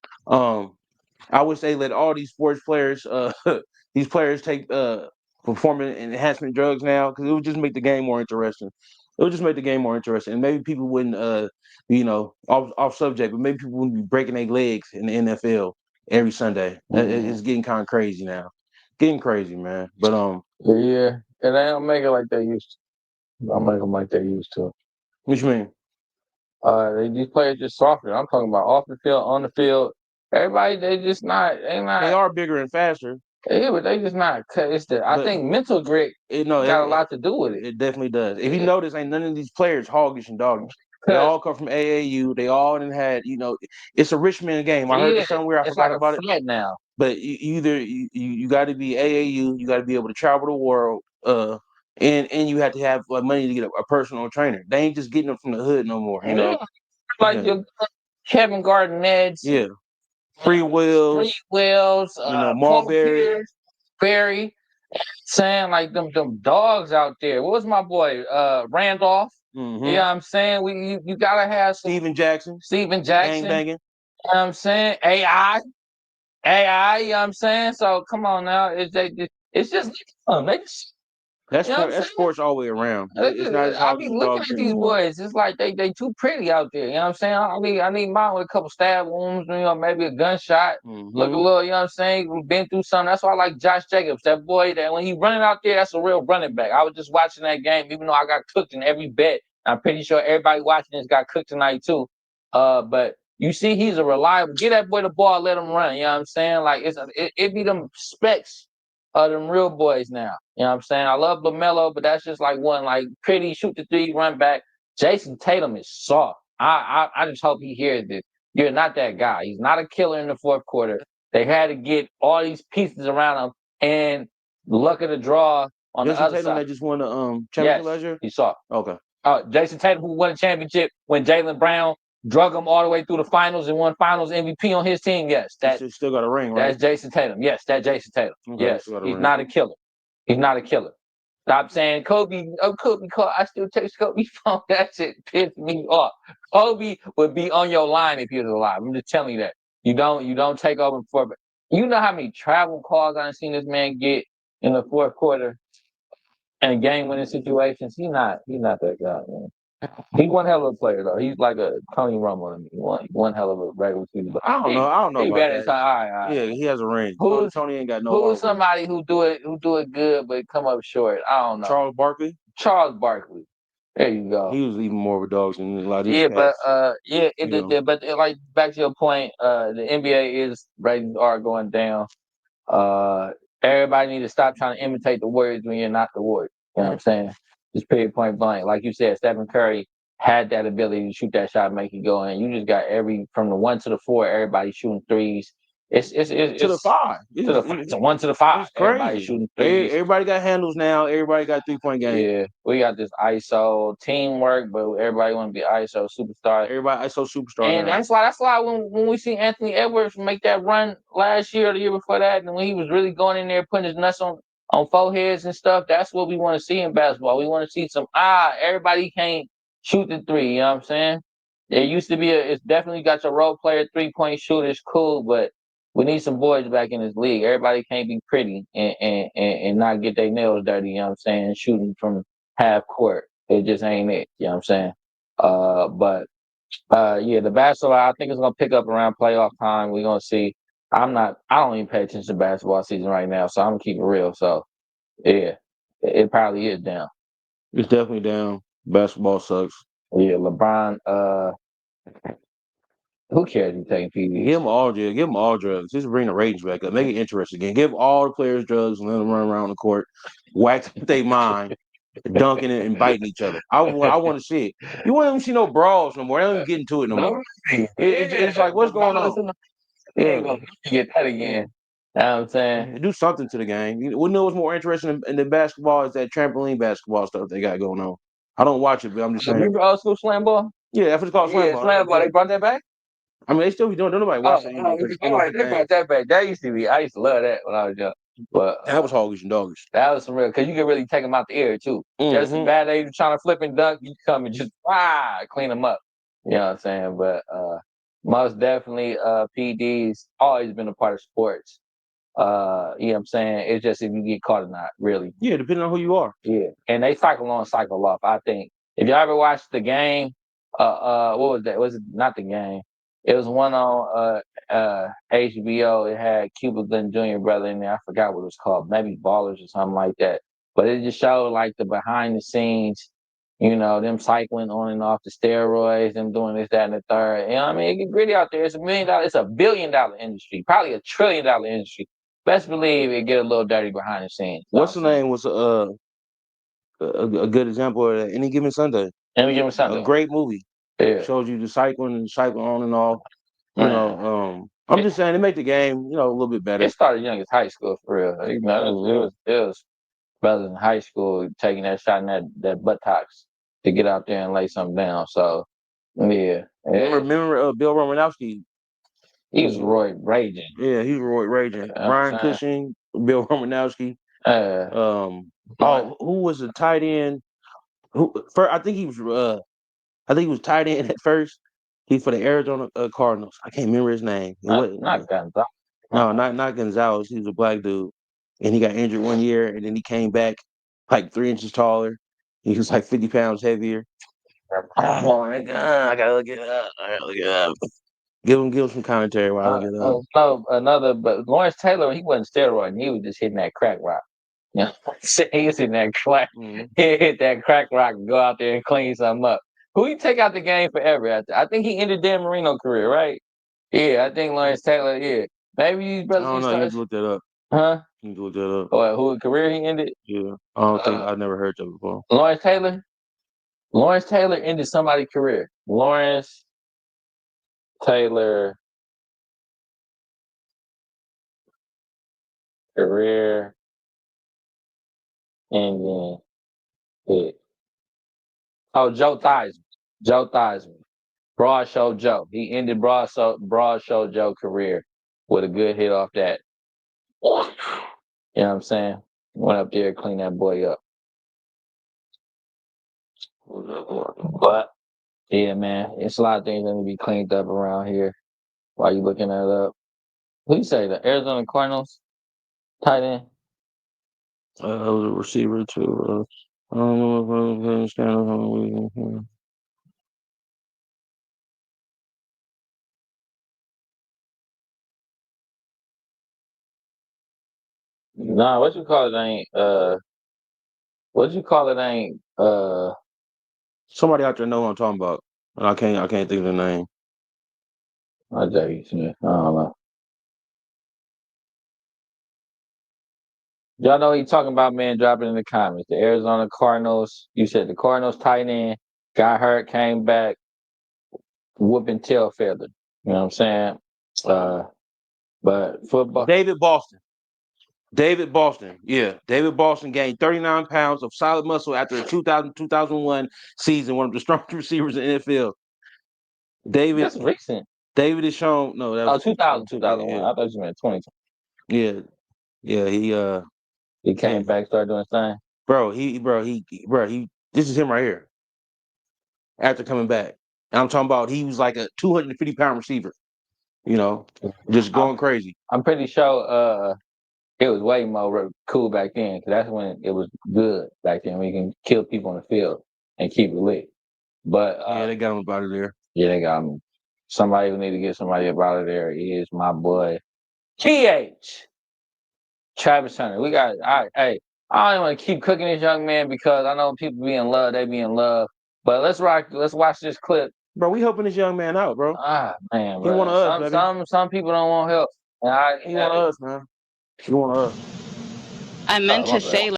I wish they let all these sports players, these players take performance enhancement drugs now, because it would just make the game more interesting. It would just make the game more interesting, and maybe people wouldn't, off subject, but maybe people wouldn't be breaking their legs in the NFL every Sunday. It's getting kind of crazy now. Getting crazy, man. But yeah, and they don't make it like they used to. Don't make them like they used to. What you mean? These players just softer. I'm talking about off the field, on the field. Everybody, they just not. They are bigger and faster. Yeah, but they just not. I think mental grit got a lot to do with it. It definitely does. If you notice, ain't none of these players hoggish and doggish. They all come from AAU. They all had, it's a rich man game. I heard it somewhere. I forgot about it. Now. But you got to be AAU, you got to be able to travel the world, and you have to have like money to get a personal trainer. They ain't just getting them from the hood no more, you know. Like your Kevin Garnett's, Yeah, Free Wills, Marbury, Barry, saying like them dogs out there. What was my boy Randolph? Mm-hmm. You know what I'm saying? You gotta have some Steven Jackson, Gang banging. You know what I'm saying? AI, you know what I'm saying? So come on now, it's just they just, that's you know that's sports all the way around. It's not just I be looking at these boys. It's like they too pretty out there. You know what I'm saying? I need mine with a couple stab wounds, you know, maybe a gunshot. Look a little, you know what I'm saying? We've been through something. That's why I like Josh Jacobs. That boy that when he running out there, that's a real running back. I was just watching that game, even though I got cooked in every bet. I'm pretty sure everybody watching this got cooked tonight too. But you see, he's a reliable. Get that boy the ball, let him run. You know what I'm saying? Like it be them specs of them real boys now. You know what I'm saying? I love LaMelo, but that's just like one like pretty shoot the three, run back. Jason Tatum is soft. I just hope he hears this. You're not that guy. He's not a killer in the fourth quarter. They had to get all these pieces around him and luck of the draw on Jason the other Tatum side. that just won the championship last year? He's soft. Okay. Jason Tatum, who won a championship when Jaylen Brown drug him all the way through the finals and won finals MVP on his team. Yes, that still got a ring, right? that's Jason Tatum. Yes, that Jason Tatum. Okay, yes, he's not a killer. He's not a killer. Stop saying Kobe. Oh, Kobe. I still text Kobe phone. That shit pissed me off. Kobe would be on your line if he was alive. I'm just telling you that. You don't take over for. You know how many travel calls I've seen this man get in the fourth quarter and game-winning situations. He's not that guy, man. He's one hell of a player though. He's like a Tony Romo to me. One hell of a regular season. I don't know He about better that. all right. Yeah, he has a ring. Tony ain't got no. Who's somebody who do it good but come up short? I don't know. Charles Barkley. There you go. He was even more of a dog than a lot of these Yeah, cats. but like back to your point, the NBA ratings are going down. Everybody need to stop trying to imitate the Warriors when you're not the Warriors. You know what I'm saying? Just period, point blank. Like you said, Stephen Curry had that ability to shoot that shot, make it go in. You just got from the 1 to the 4, everybody shooting threes. It's to the 5. It's a 1 to the 5. It's crazy. Everybody shooting threes. Everybody got handles now. Everybody got 3-point game. Yeah, we got this ISO teamwork, but everybody want to be ISO superstar. Everybody ISO superstar. And now. that's why when we see Anthony Edwards make that run last year or the year before that, and when he was really going in there putting his nuts on foreheads and stuff, that's what we want to see in basketball. We want to see everybody can't shoot the three. You know what I'm saying? There used to be it's definitely got your role player 3-point shooters, cool, but we need some boys back in this league. Everybody can't be pretty and not get their nails dirty, you know what I'm saying? Shooting from half court. It just ain't it, you know what I'm saying? The basketball, I think it's gonna pick up around playoff time. We're gonna see. I don't even pay attention to basketball season right now, so I'm gonna keep it real. So yeah, it probably is down. It's definitely down. Basketball sucks. Yeah, LeBron, who cares if you're taking PEDs? Give them all drugs. Just bring the ratings back up. Make it interesting again. Give all the players drugs and let them run around the court, wax their mind, dunking it and biting each other. I want to see it. You won't even see no brawls no more. They don't even get into it no more. It's like, what's going on? Yeah, gonna get that again. You know what I'm saying? Do something to the game. You know what's more interesting in the basketball is that trampoline basketball stuff they got going on. I don't watch it, but I'm just saying. Remember old school slam ball? Yeah, that's what it's called, slam ball. Slam ball. They brought that back? I mean, they still be doing. Don't nobody watch it. They brought that back. That used to be. I used to love that when I was young. But that was hoggish and doggish. That was some real, because you could really take them out the air too. Just as bad as you trying to flip and dunk, you come and just clean them up. You know what I'm saying? But most definitely, PDs always been a part of sports. You know what I'm saying? It's just if you get caught or not, really. Yeah, depending on who you are. Yeah, and they cycle on, cycle off. I think if you ever watched the game, what was that? Was it not the game? It was one on HBO. It had Cuba Gooding Jr. brother in there. I forgot what it was called. Maybe Ballers or something like that. But it just showed like the behind the scenes, you know, them cycling on and off the steroids, them doing this, that, and the third. You know what I mean? It get gritty out there. It's $1 million. It's $1 billion industry. Probably $1 trillion industry. Best believe it get a little dirty behind the scenes. What's the name was a good example of that? Any Given Sunday. Any Given Sunday. A great movie. Yeah. Shows you the cycling on and off. You know, I'm just saying, to make the game, a little bit better. It started young as high school for real. You know, it was better than high school taking that shot in that buttocks to get out there and lay something down. So yeah. Remember Bill Romanowski? He was Roy Raging. Yeah, he was Roy Raging. Brian Cushing, Bill Romanowski. Who was the tight end? I think he was tight end at first. He's for the Arizona Cardinals. I can't remember his name. Not Gonzalez. No, not Gonzalez. He was a black dude, and he got injured one year, and then he came back like 3 inches taller. He was like 50 pounds heavier. Oh my God, I gotta look it up. Give him some commentary while I look it up. But Lawrence Taylor, he wasn't steroiding. He was just hitting that crack rock. You know, he was hitting that crack. Mm-hmm. He hit that crack rock and go out there and clean something up. Who he take out the game forever? I think he ended Dan Marino's career, right? Yeah, I think Lawrence Taylor. Yeah, maybe these brothers. I don't know. You have to look that up. Huh? You can look that up. Or who career he ended? Yeah, I don't think I've never heard that before. Lawrence Taylor. Lawrence Taylor ended somebody's career. Lawrence Taylor career ending hit. Oh, Joe Theismann. Joe Theismann. Broad Show Joe. He ended Broad Show Joe career with a good hit off that. You know what I'm saying? Went up there, cleaned that boy up. But yeah, man, it's a lot of things that need to be cleaned up around here. While you looking that up, who you say the Arizona Cardinals tight end? I was a receiver too. I don't know if I can understand. Nah, what you call it ain't Somebody out there know what I'm talking about, and I can't think of the name. I tell you, I don't know. Y'all know what he talking about, man. Drop it in the comments. The Arizona Cardinals. You said the Cardinals tight end got hurt, came back, whooping tail feather. You know what I'm saying? But football. David Boston. Yeah. David Boston gained 39 pounds of solid muscle after the 2000-2001 season, one of the strongest receivers in the NFL. That's recent. David is shown. No, that was 2000, 2001. Yeah. I thought you meant 2020. Yeah. He came back, started doing his thing. Bro, he. This is him right here. After coming back, and I'm talking about he was like a 250-pound receiver. Just going crazy. I'm pretty sure it was way more cool back then, because that's when it was good back then, when you can kill people on the field and keep it lit. But yeah, they got him up out of there. Yeah, they got him. Somebody who need to get somebody up out of there is my boy TH Travis Hunter. I don't want to keep cooking this young man, because I know people be in love, they be in love. But let's watch this clip. Bro, we helping this young man out, bro. Man, he want us, baby. Some people don't want help. He want us, man. He want us. I meant to say,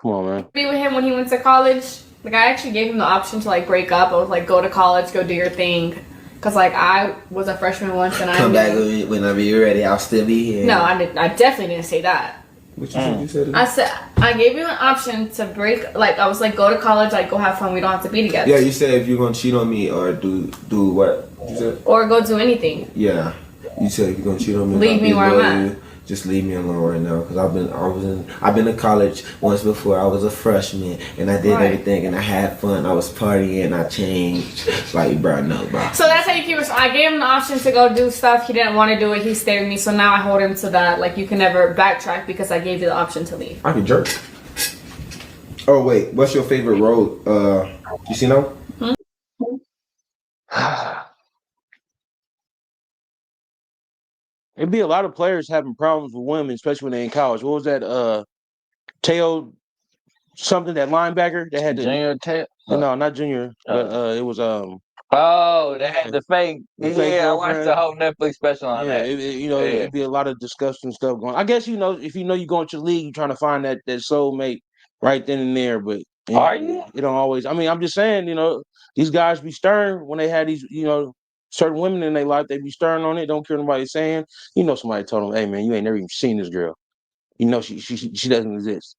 come on, man. Be with him when he went to college. Like, I actually gave him the option to like break up. I was like, go to college, go do your thing. Cause like I was a freshman once, and come back whenever you're ready. I'll still be here. No, I definitely didn't say that. What you said? I said I gave you an option to break. Like, I was like, go to college, like go have fun. We don't have to be together. Yeah, you said if you're gonna cheat on me or do what? You said? Or go do anything. Yeah, you said if you're gonna cheat on me, leave me where I'm at. Just leave me alone right now, because I've been to college once before. I was a freshman and I did everything and I had fun. I was partying. I changed. Like, bro, no, bro. So that's how you keep it. I gave him the option to go do stuff. He didn't want to do it. He stayed with me. So now I hold him to that. Like, you can never backtrack because I gave you the option to leave. I can jerk. Oh wait, what's your favorite road? You see now? It'd be a lot of players having problems with women, especially when they're in college. What was that? Teo something, that linebacker that had the Junior Teo? No, not Junior. But it was Oh, they had the fake. I watched the whole Netflix special on that. It'd be a lot of disgusting stuff going. I guess if you go into the league, you're trying to find that soulmate right then and there. But are you? It don't always. I mean, I'm just saying, these guys be stern when they had these, certain women in their life, they be stern on it, don't care what nobody's saying. You know, somebody told them, "Hey man, you ain't never even seen this girl. You know she doesn't exist."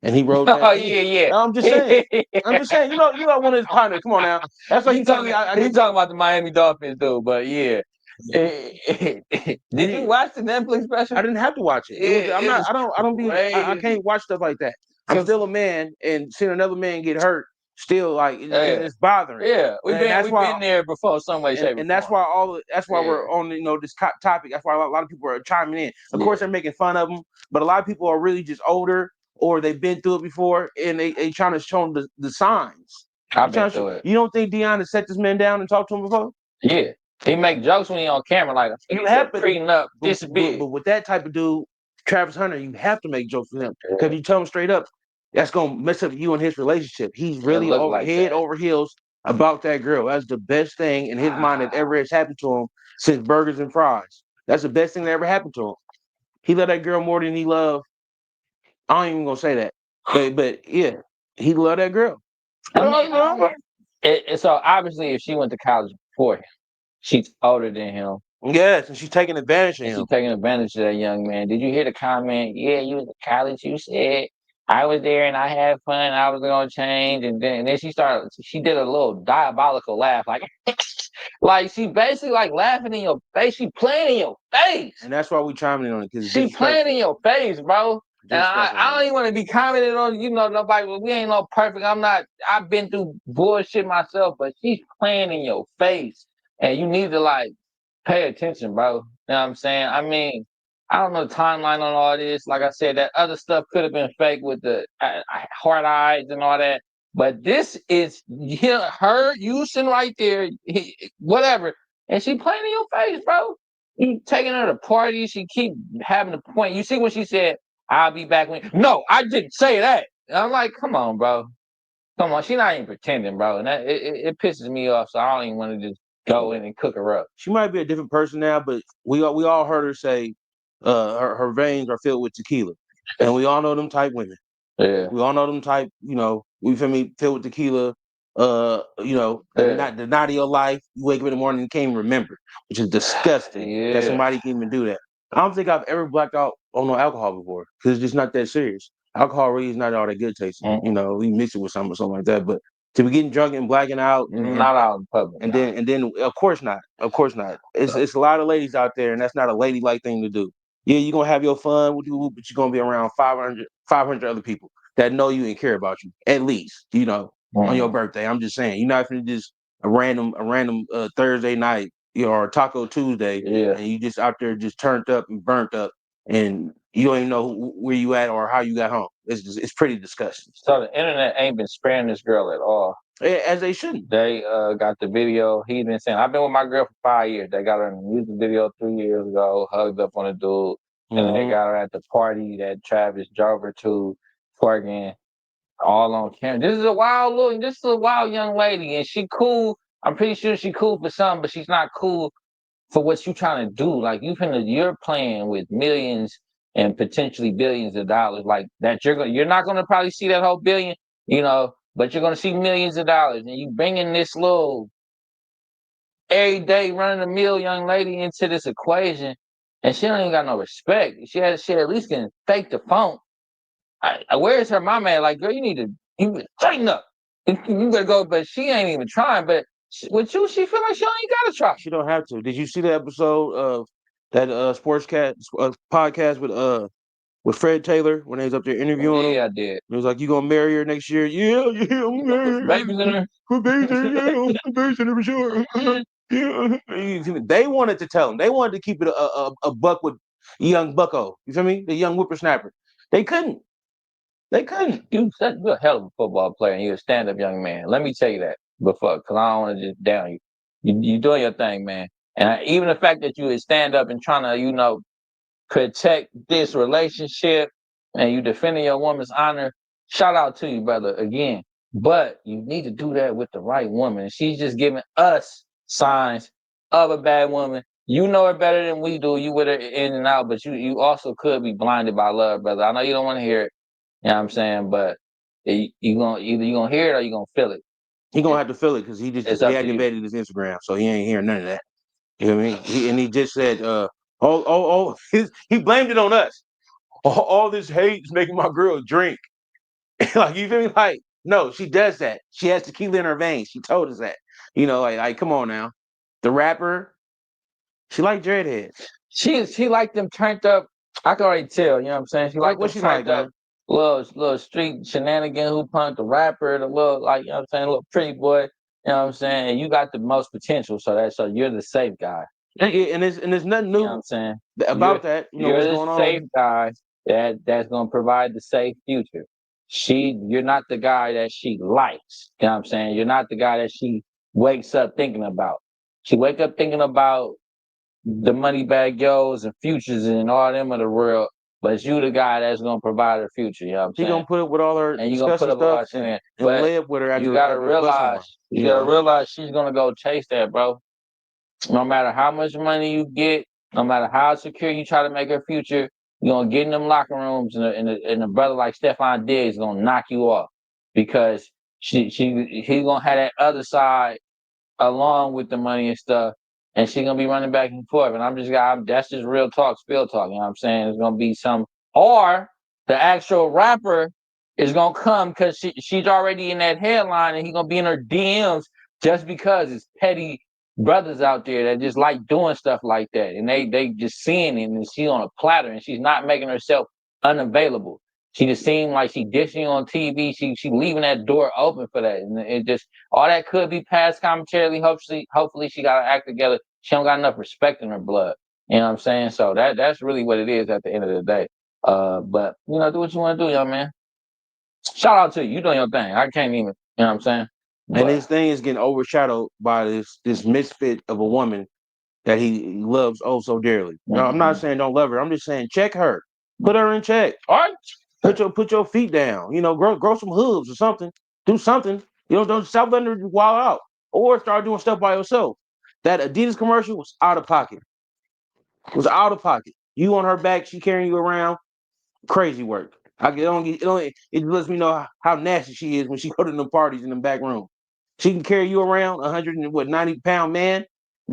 And he wrote that. Oh yeah. I'm just saying. I'm just saying. You know, one of his partners. Come on now. That's what He he told me. talking about the Miami Dolphins, dude. But yeah. Did you watch the Netflix special? I didn't have to watch it. It was. I'm not. I don't be. I crazy. can't watch stuff like that. I'm still a man, and seeing another man get hurt, still like it's bothering. Yeah, we've And been there before, some way, shape, or and that's form. why that's why we're on this topic. That's why a lot of people are chiming in. Of course, they're making fun of them, but a lot of people are really just older or they've been through it before, and they trying to show them the signs. I've been through it. You don't think Deion has set this man down and talked to him before? Yeah, he make jokes when he on camera, like you have prenup this big. But with that type of dude, Travis Hunter, you have to make jokes with him because you tell him straight up, that's gonna mess up you and his relationship. He's really head over heels about that girl. That's the best thing in his mind that ever has happened to him since burgers and fries. That's the best thing that ever happened to him. He loved that girl more than he loved. I ain't even gonna say that, but yeah, he loved that girl. So obviously, if she went to college before him, she's older than him. Yes, and she's taking advantage of him. She's taking advantage of that young man. Did you hear the comment? Yeah, you was in college. You said I was there and I had fun. I was gonna change, and then she started. She did a little diabolical laugh, like like she basically like laughing in your face. She playing in your face, and that's why we chiming in on it because she playing in your face, bro. And I don't even want to be commenting on, nobody. We ain't no perfect. I've been through bullshit myself, but she's playing in your face, and you need to like pay attention, bro. You know what I'm saying? I mean, I don't know the timeline on all this. Like I said, that other stuff could have been fake with the hard eyes and all that. But this is her using right there, whatever. And she playing in your face, bro. You taking her to parties. She keep having a point. You see what she said? I'll be back when. No, I didn't say that. And I'm like, come on, bro. Come on. She's not even pretending, bro. And that it pisses me off. So I don't even want to just go in and cook her up. She might be a different person now, but we all heard her say her veins are filled with tequila. And we all know them type women. Yeah. We all know them type, we feel me, filled with tequila. The night of your life, you wake up in the morning and can't even remember, which is disgusting that somebody can even do that. I don't think I've ever blacked out on no alcohol before because it's just not that serious. Alcohol really is not all that good tasting. We mix it with something or something like that. But to be getting drunk and blacking out, not out in public, and then of course not. It's a lot of ladies out there, and that's not a ladylike thing to do. Yeah, you're gonna have your fun with you, but you're gonna be around 500 other people that know you and care about you, at least, on your birthday. I'm just saying, you're not gonna just a random Thursday night, or Taco Tuesday, and you just out there just turned up and burnt up, and you don't even know where you at or how you got home. It's pretty disgusting. So the internet ain't been sparing this girl at all. As they shouldn't. They got the video. He's been saying, I've been with my girl for 5 years. They got her in a music video 3 years ago, hugged up on a dude. And they got her at the party that Travis drove her to, twerking, all on camera. This is a wild young lady, and she cool. I'm pretty sure she cool for some, but she's not cool for what you trying to do. Like you're playing with millions and potentially billions of dollars, like that. You're not gonna probably see that whole billion, but you're gonna see millions of dollars, and you bringing this little everyday running the mill young lady into this equation, and she don't even got no respect. She at least can fake the phone. Where's her mama at? Like, girl, you straighten up. You better go, but she ain't even trying. But with you, she feel like she don't even gotta try. She don't have to. Did you see the episode of that Sportscat podcast with Fred Taylor when they was up there interviewing him? Yeah, I did. It was like, you gonna marry her next year? Yeah, I'm gonna marry her. Babies in her. Put babies in her. Put babies in her for sure. Yeah. They wanted to tell him. They wanted to keep it a buck with young Bucko. You feel me? The young whippersnapper. They couldn't. You're a hell of a football player, and you're a stand-up young man. Let me tell you that before, because I don't want to just down you. You doing your thing, man. And even the fact that you would stand up and trying to, protect this relationship, and you defending your woman's honor, shout out to you, brother, again. But you need to do that with the right woman. And she's just giving us signs of a bad woman. You know her better than we do. You with her in and out, but you also could be blinded by love, brother. I know you don't want to hear it. You know what I'm saying? But either you gonna hear it or you gonna feel it. He gonna have to feel it because he just deactivated his Instagram, so he ain't hearing none of that. You know what I mean? He just said, he blamed it on us. All this hate is making my girl drink. Like, you feel me? Like, no, she does that. She has tequila in her veins. She told us that. You know, like come on now. The rapper, she like dreadheads. She like them turned up. I can already tell. You know what I'm saying? She like What them she turned like, up. man? Little street shenanigan who punked the rapper, the little like you know what I'm saying, little pretty boy. You know what I'm saying? And you got the most potential, so you're the safe guy. And there's nothing You know what new I'm saying? about that. You know You're what's the going on. safe guy that's gonna provide the safe future. You're not the guy that she likes. You know what I'm saying? You're not the guy that she wakes up thinking about. She wake up thinking about the money bag yos and futures and all them of the world, but you the guy that's gonna provide her future. You know what I'm She saying? gonna put up with all her And you're gonna put disgusting up a stuff lot of shit in. and But lay up with her you after gotta after the bus horn. realize she's gonna go chase that, bro. No matter how much money you get, no matter how secure you try to make her future, you're gonna get in them locker rooms and a brother like Stephon Diggs is gonna knock you off because he's gonna have that other side along with the money and stuff, and she's gonna be running back and forth. And that's just real talk, spill talk. You know what I'm saying? It's gonna be or the actual rapper is gonna come because she's already in that headline, and he's gonna be in her DMs just because it's petty brothers out there that just like doing stuff like that, and they just seeing it, and she's on a platter, and she's not making herself unavailable. She just seemed like she dishing on TV. She leaving that door open for that, and it just all that could be past commentary. Hopefully she got her act together. She don't got enough respect in her blood. You know what I'm saying? So that's really what it is at the end of the day. But you know, do what you want to do, young man. Shout out to you. You doing your thing. I can't even. You know what I'm saying? And his thing is getting overshadowed by this misfit of a woman that he loves oh so dearly. No, I'm not saying don't love her. I'm just saying check her. Put her in check. All right. Put your feet down. You know, grow some hooves or something. Do something. You know, don't stop letting her wild out. Or start doing stuff by yourself. That Adidas commercial was out of pocket. It was out of pocket. You on her back, she carrying you around. Crazy work. It lets me know how nasty she is when she go to them parties in the back room. She can carry you around 190-pound man.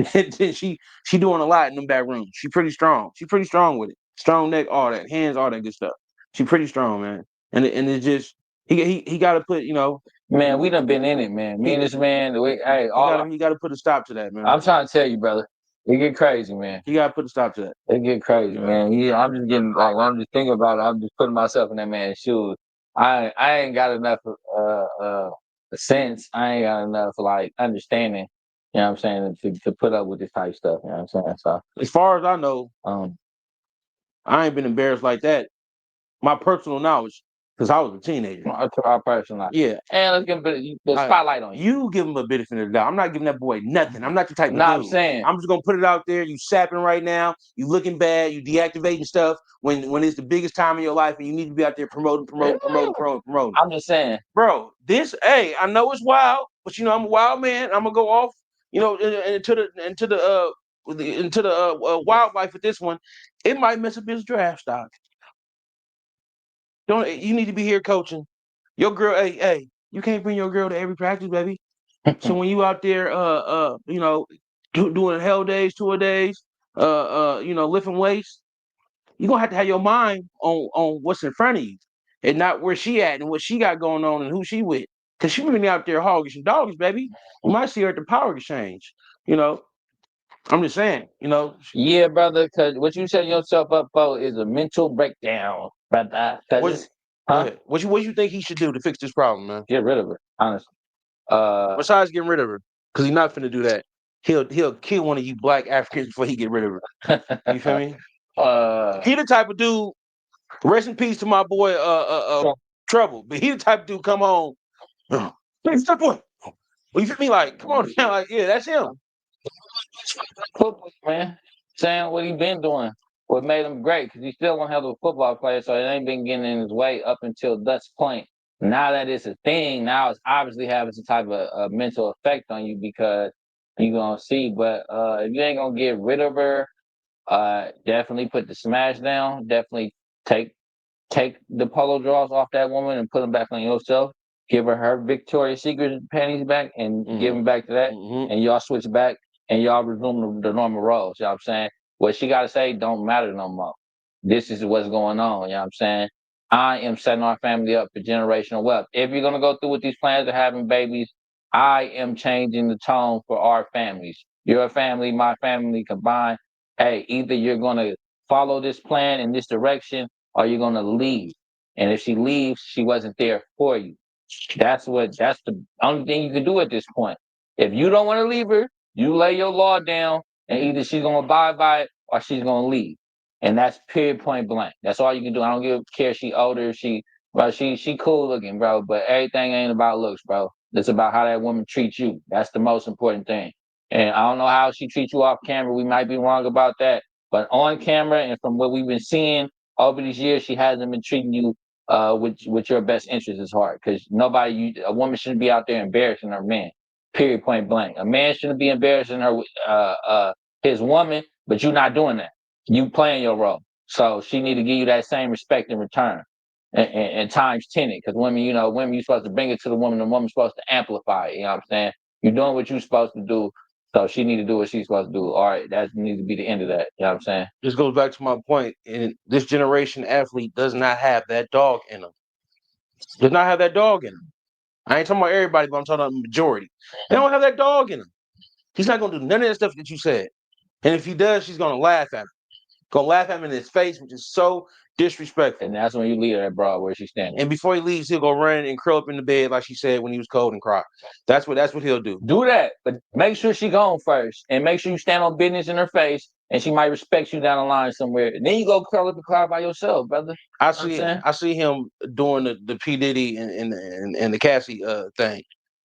she doing a lot in them back rooms. She pretty strong. She pretty strong with it. Strong neck, all that, hands, all that good stuff. She pretty strong, man. And it's just he got to put Man, we done been in it, man. Me and this man, he got to put a stop to that, man. I'm trying to tell you, brother. It get crazy, man. He got to put a stop to that. It get crazy, man. I'm just getting like when I'm just thinking about it. I'm just putting myself in that man's shoes. I ain't got enough sense. I ain't got enough like understanding. You know what I'm saying to put up with this type of stuff. You know what I'm saying? So as far as I know, I ain't been embarrassed like that. My personal knowledge, because I was a teenager. Our personal knowledge. Yeah. And let's give the spotlight on you. You give him a benefit of the doubt. I'm not giving that boy nothing. I'm not the type of dude. I'm saying. I'm just gonna put it out there. You sapping right now. You looking bad. You deactivating stuff when it's the biggest time in your life and you need to be out there promoting. I'm just saying, bro. I know it's wild, but you know I'm a wild man. I'm gonna go off, you know, into the wildlife with this one. It might mess up his draft stock. You need to be here coaching your girl? Hey, you can't bring your girl to every practice, baby. So when you out there, you know, doing hell days, tour days, you know, lifting weights, you're gonna have to have your mind on what's in front of you, and not where she at and what she got going on and who she with. Cause she been out there hogging some doggies, baby. You might see her at the power exchange. You know, I'm just saying. You know. Yeah, brother. Because what you setting yourself up for is a mental breakdown, brother. What you think he should do to fix this problem, man? Get rid of her, honestly. Besides getting rid of her, because he's not finna do that. He'll kill one of you black Africans before he get rid of her. You feel me? He the type of dude. Rest in peace to my boy Trouble. But he the type of dude come home. Hey, stop boy. You feel me? Like, come on, like, yeah, that's him. Football, man. Saying what he been doing. What made him great, because he still one hell of a football player, so it ain't been getting in his way up until this point. Now that it's a thing, now it's obviously having some type of a mental effect on you because you're gonna see. But if you ain't gonna get rid of her, definitely put the smash down. Definitely take the polo draws off that woman and put them back on yourself. Give her Victoria's Secret panties back and give them back to that, and y'all switch back. and y'all resume the normal roles. You know what I'm saying? What she got to say don't matter no more. This is what's going on. You know what I'm saying? I am setting our family up for generational wealth. If you're going to go through with these plans of having babies, I am changing the tone for our families. Your family, my family combined. Hey, either you're going to follow this plan in this direction or you're going to leave. And if she leaves, she wasn't there for you. That's the only thing you can do at this point. If you don't want to leave her, you lay your law down and either she's going to abide by it or she's going to leave. And that's period, point blank. That's all you can do. I don't care if she older, she cool looking, bro, but everything ain't about looks, bro. It's about how that woman treats you. That's the most important thing. And I don't know how she treats you off camera. We might be wrong about that. But on camera and from what we've been seeing over these years, she hasn't been treating you with your best interest at heart. Because a woman shouldn't be out there embarrassing her man. Period, point blank. A man shouldn't be embarrassing his woman, but you're not doing that. You playing your role. So she need to give you that same respect in return. And times 10 it. Because women, you're supposed to bring it to the woman's supposed to amplify it. You know what I'm saying? You're doing what you're supposed to do. So she need to do what she's supposed to do. All right, that needs to be the end of that. You know what I'm saying? This goes back to my point. And this generation athlete does not have that dog in them. Does not have that dog in them. I ain't talking about everybody, but I'm talking about the majority. They don't have that dog in them. He's not gonna do none of that stuff that you said. And if he does, she's gonna laugh at him. Gonna laugh at him in his face, which is so disrespectful. And that's when you leave her at broad where she's standing. And before he leaves, he'll go run and curl up in the bed like she said when he was cold and cry. That's what he'll do. Do that, but make sure she gone first, and make sure you stand on business in her face, and she might respect you down the line somewhere. And then you go curl up and cry by yourself, brother. I see him doing the P Diddy and the Cassie thing.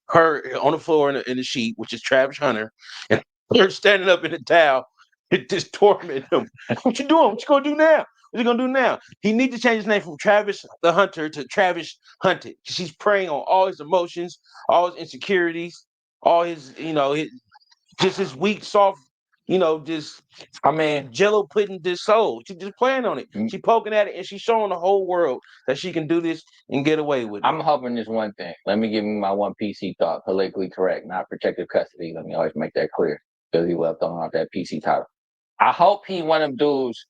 Her on the floor in the sheet, which is Travis Hunter, and her standing up in the towel, it just torment him. What you doing? What you gonna do now? What you gonna do now? He needs to change his name from Travis the Hunter to Travis Hunted. She's preying on all his emotions, all his insecurities, all his his weak, soft, Jello pudding this soul. She's just playing on it. She's poking at it, and she's showing the whole world that she can do this and get away with it. I'm hoping this one thing. Let me give you my one PC thought. Politically correct, not protective custody. Let me always make that clear because he left on that PC title. I hope he one of them dudes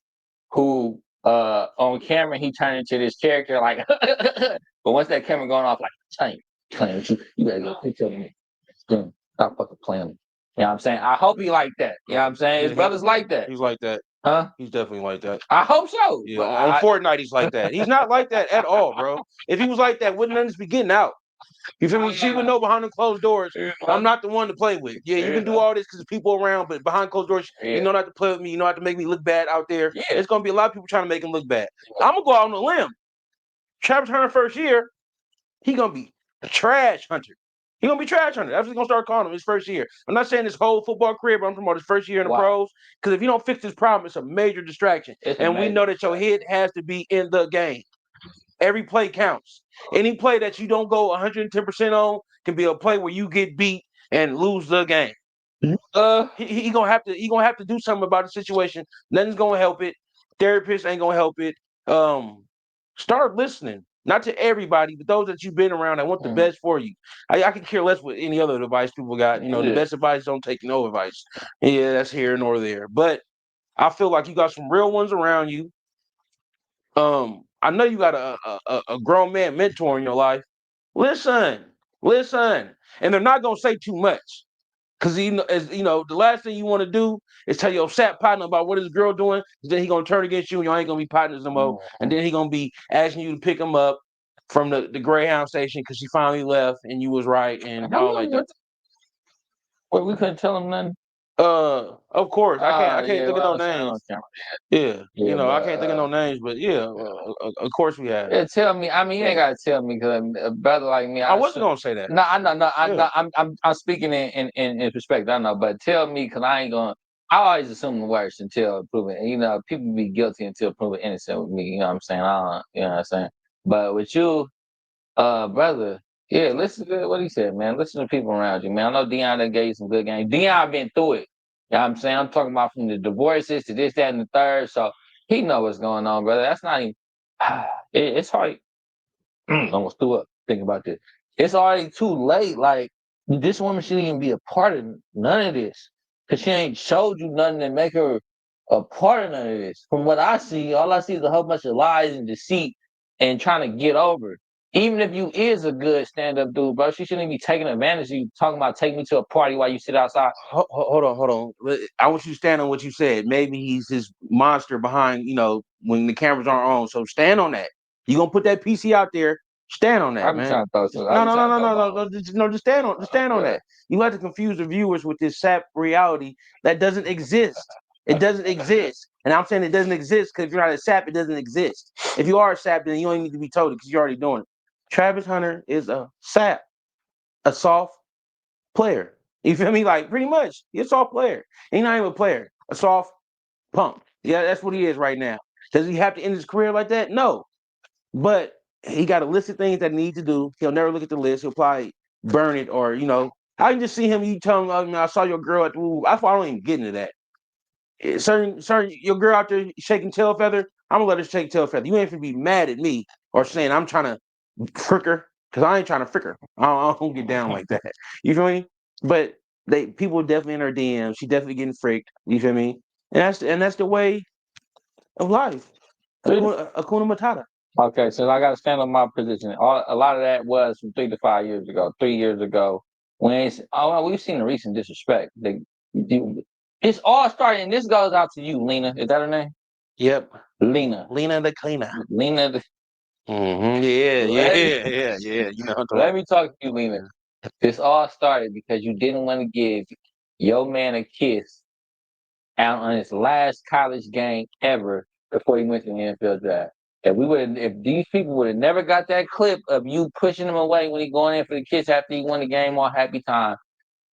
who on camera he turned into this character like, but once that camera going off, like, playing with you, you gotta get a picture of me. Stop fucking playing with me. You know what I'm saying? I hope he like that. You know what I'm saying? His brother's like that. He's like that. Huh? He's definitely like that. I hope so. Yeah, on Fortnite, he's like that. He's not like that at all, bro. If he was like that, wouldn't none of this be getting out? You feel me? She would know behind the closed doors, I'm not the one to play with. Yeah, you can do all this because there's people around, but behind closed doors, you know not to play with me. You know not to make me look bad out there. There's going to be a lot of people trying to make him look bad. I'm going to go out on a limb. Travis Hunter first year, he going to be a trash hunter. He's going to be trash hunter. That's what he's going to start calling him his first year. I'm not saying his whole football career, but I'm talking about his first year in the pros. Because if you don't fix this problem, it's a major distraction. And we know that your head has to be in the game. Every play counts. Any play that you don't go 110% on can be a play where you get beat and lose the game. He gonna have to do something about the situation. Nothing's gonna help it. Therapist ain't gonna help it. Start listening, not to everybody, but those that you've been around that want the best for you. I can care less with any other advice people got. The best advice don't take no advice. Yeah, that's here nor there. But I feel like you got some real ones around you. I know you got a grown man mentor in your life. Listen, and they're not gonna say too much, because the last thing you want to do is tell your sap partner about what his girl doing. Then he gonna turn against you, and y'all ain't gonna be partners no more. And then he gonna be asking you to pick him up from the Greyhound station because she finally left and you was right and all like that. Well, we couldn't tell him nothing. Of course, I can't think of no names. I can't think of no names, but of course we have. Yeah, tell me. I mean, you ain't gotta tell me because a brother like me. I wasn't gonna say that. No, I know. I'm speaking in perspective. I know, but tell me because I ain't gonna. I always assume the worst until proven. People be guilty until proven innocent with me. You know what I'm saying? You know what I'm saying? But with you, brother. Yeah, listen to what he said, man. Listen to people around you, man. I know Deion done gave you some good games. Deion been through it. You know what I'm saying? I'm talking about from the divorces to this, that, and the third. So he know what's going on, brother. That's not even. It's hard. Almost threw up thinking about this. It's already too late. Like, this woman shouldn't even be a part of none of this. because she ain't showed you nothing to make her a part of none of this. From what I see, all I see is a whole bunch of lies and deceit and trying to get over. Even if you is a good stand-up dude, bro, she shouldn't be taking advantage of you talking about take me to a party while you sit outside. Hold on. I want you to stand on what you said. Maybe he's this monster behind, when the cameras aren't on. So stand on that. You gonna put that PC out there? Stand on I that, be man. trying to throw some. I No, be no, no, trying to no, throw no, no, balls. no. Just stand on. Just stand on that. You like to confuse the viewers with this sap reality that doesn't exist. It doesn't exist, and I'm saying it doesn't exist because if you're not a sap, it doesn't exist. If you are a sap, then you don't even need to be told it because you're already doing it. Travis Hunter is a sap, a soft player. You feel me? Like pretty much, he's a soft player. He's not even a player, a soft punk. Yeah, that's what he is right now. Does he have to end his career like that? No. But he got a list of things that he needs to do. He'll never look at the list. He'll probably burn it or, I can just see him. You tell him, I saw your girl at the woo. That's why I don't even get into that. Certain, your girl out there shaking tail feather, I'm gonna let her shake tail feather. You ain't gonna be mad at me or saying I'm trying to frick her because I ain't trying to frick her. I don't get down like that. You feel me? But people definitely in her DMs. She definitely getting fricked. You feel me? And that's the way of life. Akuna Matata. Okay, so I got to stand on my position. A lot of that was from 3 to 5 years ago, 3 years ago. We've seen the recent disrespect. It's all starting. And this goes out to you, Lena. Is that her name? Yep. Lena. Lena the cleaner. Lena. Yeah. You know what I'm talking Let me talk to you, Lena. This all started because you didn't want to give your man a kiss out on his last college game ever before he went to the NFL draft. If these people would have never got that clip of you pushing him away when he going in for the kiss after he won the game on happy time,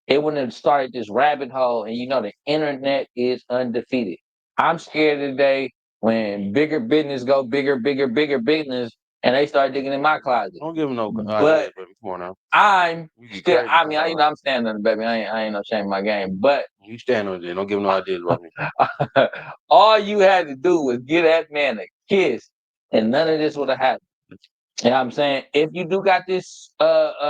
it wouldn't have started this rabbit hole. And the internet is undefeated. I'm scared today when Bigger.Bizness go bigger business, and they start digging in my closet. Don't give him no But come on now. I'm You still. crazy. I mean, I'm standing on the baby. I ain't no shame in my game. But You stand on it. Don't give him no ideas about me. all you had to do was give that man a kiss, and none of this would have happened. You know what I'm saying? If you do got this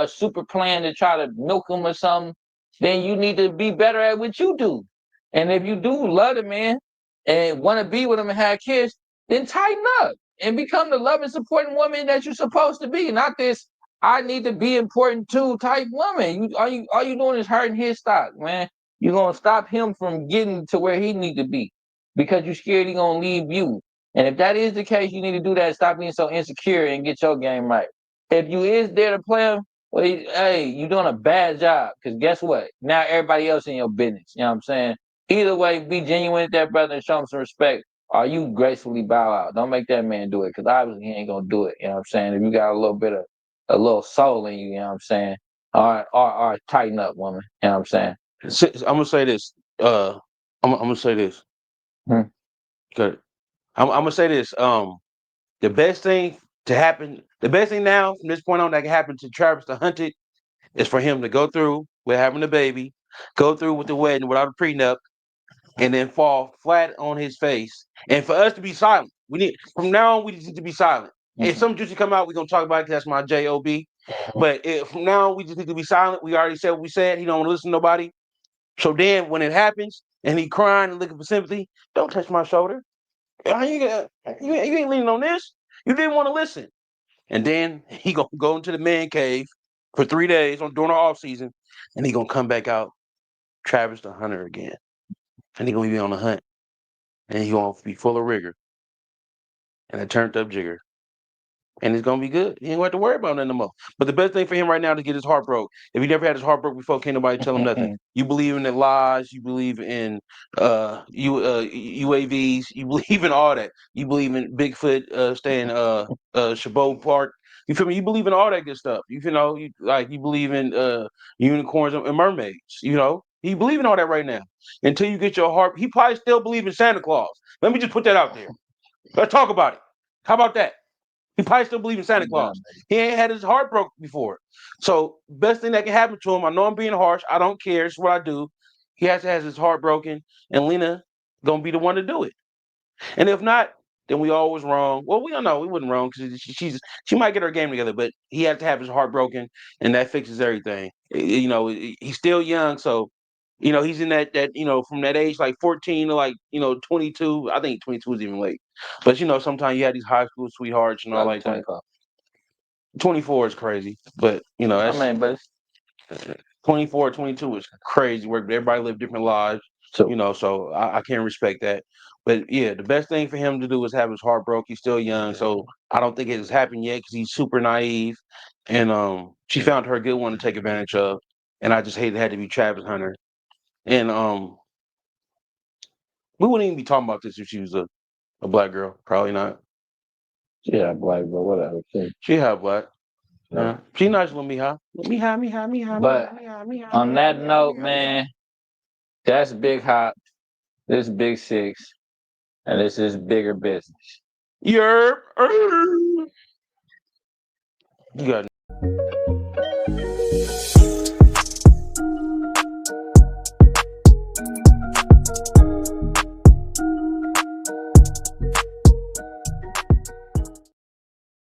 super plan to try to milk him or something, then you need to be better at what you do. And if you do love the man and want to be with him and have kids, then tighten up and become the loving, supporting woman that you're supposed to be. Not this I need to be important too type woman. All you doing is hurting his stock, man. You're gonna stop him from getting to where he need to be because you're scared he gonna leave you. And if that is the case, you need to do that. Stop being so insecure and get your game right. If you is there to play him, well, hey, you're doing a bad job. Because guess what? Now everybody else in your business. You know what I'm saying? Either way, be genuine with that brother and show him some respect. Or you gracefully bow out. Don't make that man do it. Because obviously he ain't going to do it. You know what I'm saying? If you got a little soul in you, you know what I'm saying? Or tighten up, woman. You know what I'm saying? I'm gonna say this. I'm gonna say this. Good. I'm gonna say this. The best thing the best thing now from this point on that can happen to Travis the Hunted is for him to go through with having a baby, go through with the wedding without a prenup, and then fall flat on his face. And for us to be silent, from now on we just need to be silent. If some juicy come out, we're gonna talk about it 'cause that's my job. But from now on, we just need to be silent. We already said what we said. He don't want to listen to nobody. So then when it happens and he crying and looking for sympathy, don't touch my shoulder. You ain't leaning on this. You didn't want to listen. And then he gonna go into the man cave for 3 days during the off season, and he gonna come back out, Travis the Hunter again, and he gonna be on the hunt, and he gonna be full of rigor and a turned up jigger. And it's gonna be good. He ain't gonna have to worry about nothing no more. But the best thing for him right now is to get his heart broke. If he never had his heart broke before, can't nobody tell him nothing. You believe in the lies, you believe in UAVs, you believe in all that. You believe in Bigfoot staying Chabot Park. You feel me? You believe in all that good stuff. You believe in unicorns and mermaids, You believe in all that right now. Until you get your heart, he probably still believe in Santa Claus. Let me just put that out there. Let's talk about it. How about that? He probably still believes in Santa Claus. He ain't had his heart broke before. So best thing that can happen to him, I know I'm being harsh. I don't care. It's what I do. He has to have his heart broken, and Lena gonna be the one to do it. And if not, then we always wrong. Well, we don't know. We wasn't wrong because she might get her game together, but he has to have his heart broken, and that fixes everything. He's still young, so he's in that from that age like 14 to like 22. I think 22 is even late, but sometimes you have these high school sweethearts and all like that. 24 is crazy, but that's. I mean, but 24, 22 is crazy work. But everybody live different lives, so I can't respect that. But yeah, the best thing for him to do is have his heart broke. He's still young, so I don't think it has happened yet because he's super naive. And she found her a good one to take advantage of. And I just hate it had to be Travis Hunter. And we wouldn't even be talking about this if she was a black girl. Probably not. Yeah, black, but whatever. She half black. Yeah. She nice little Mija. But on that note, man, that's Big Hop. This is Big Six. And this is Bigger Business. You got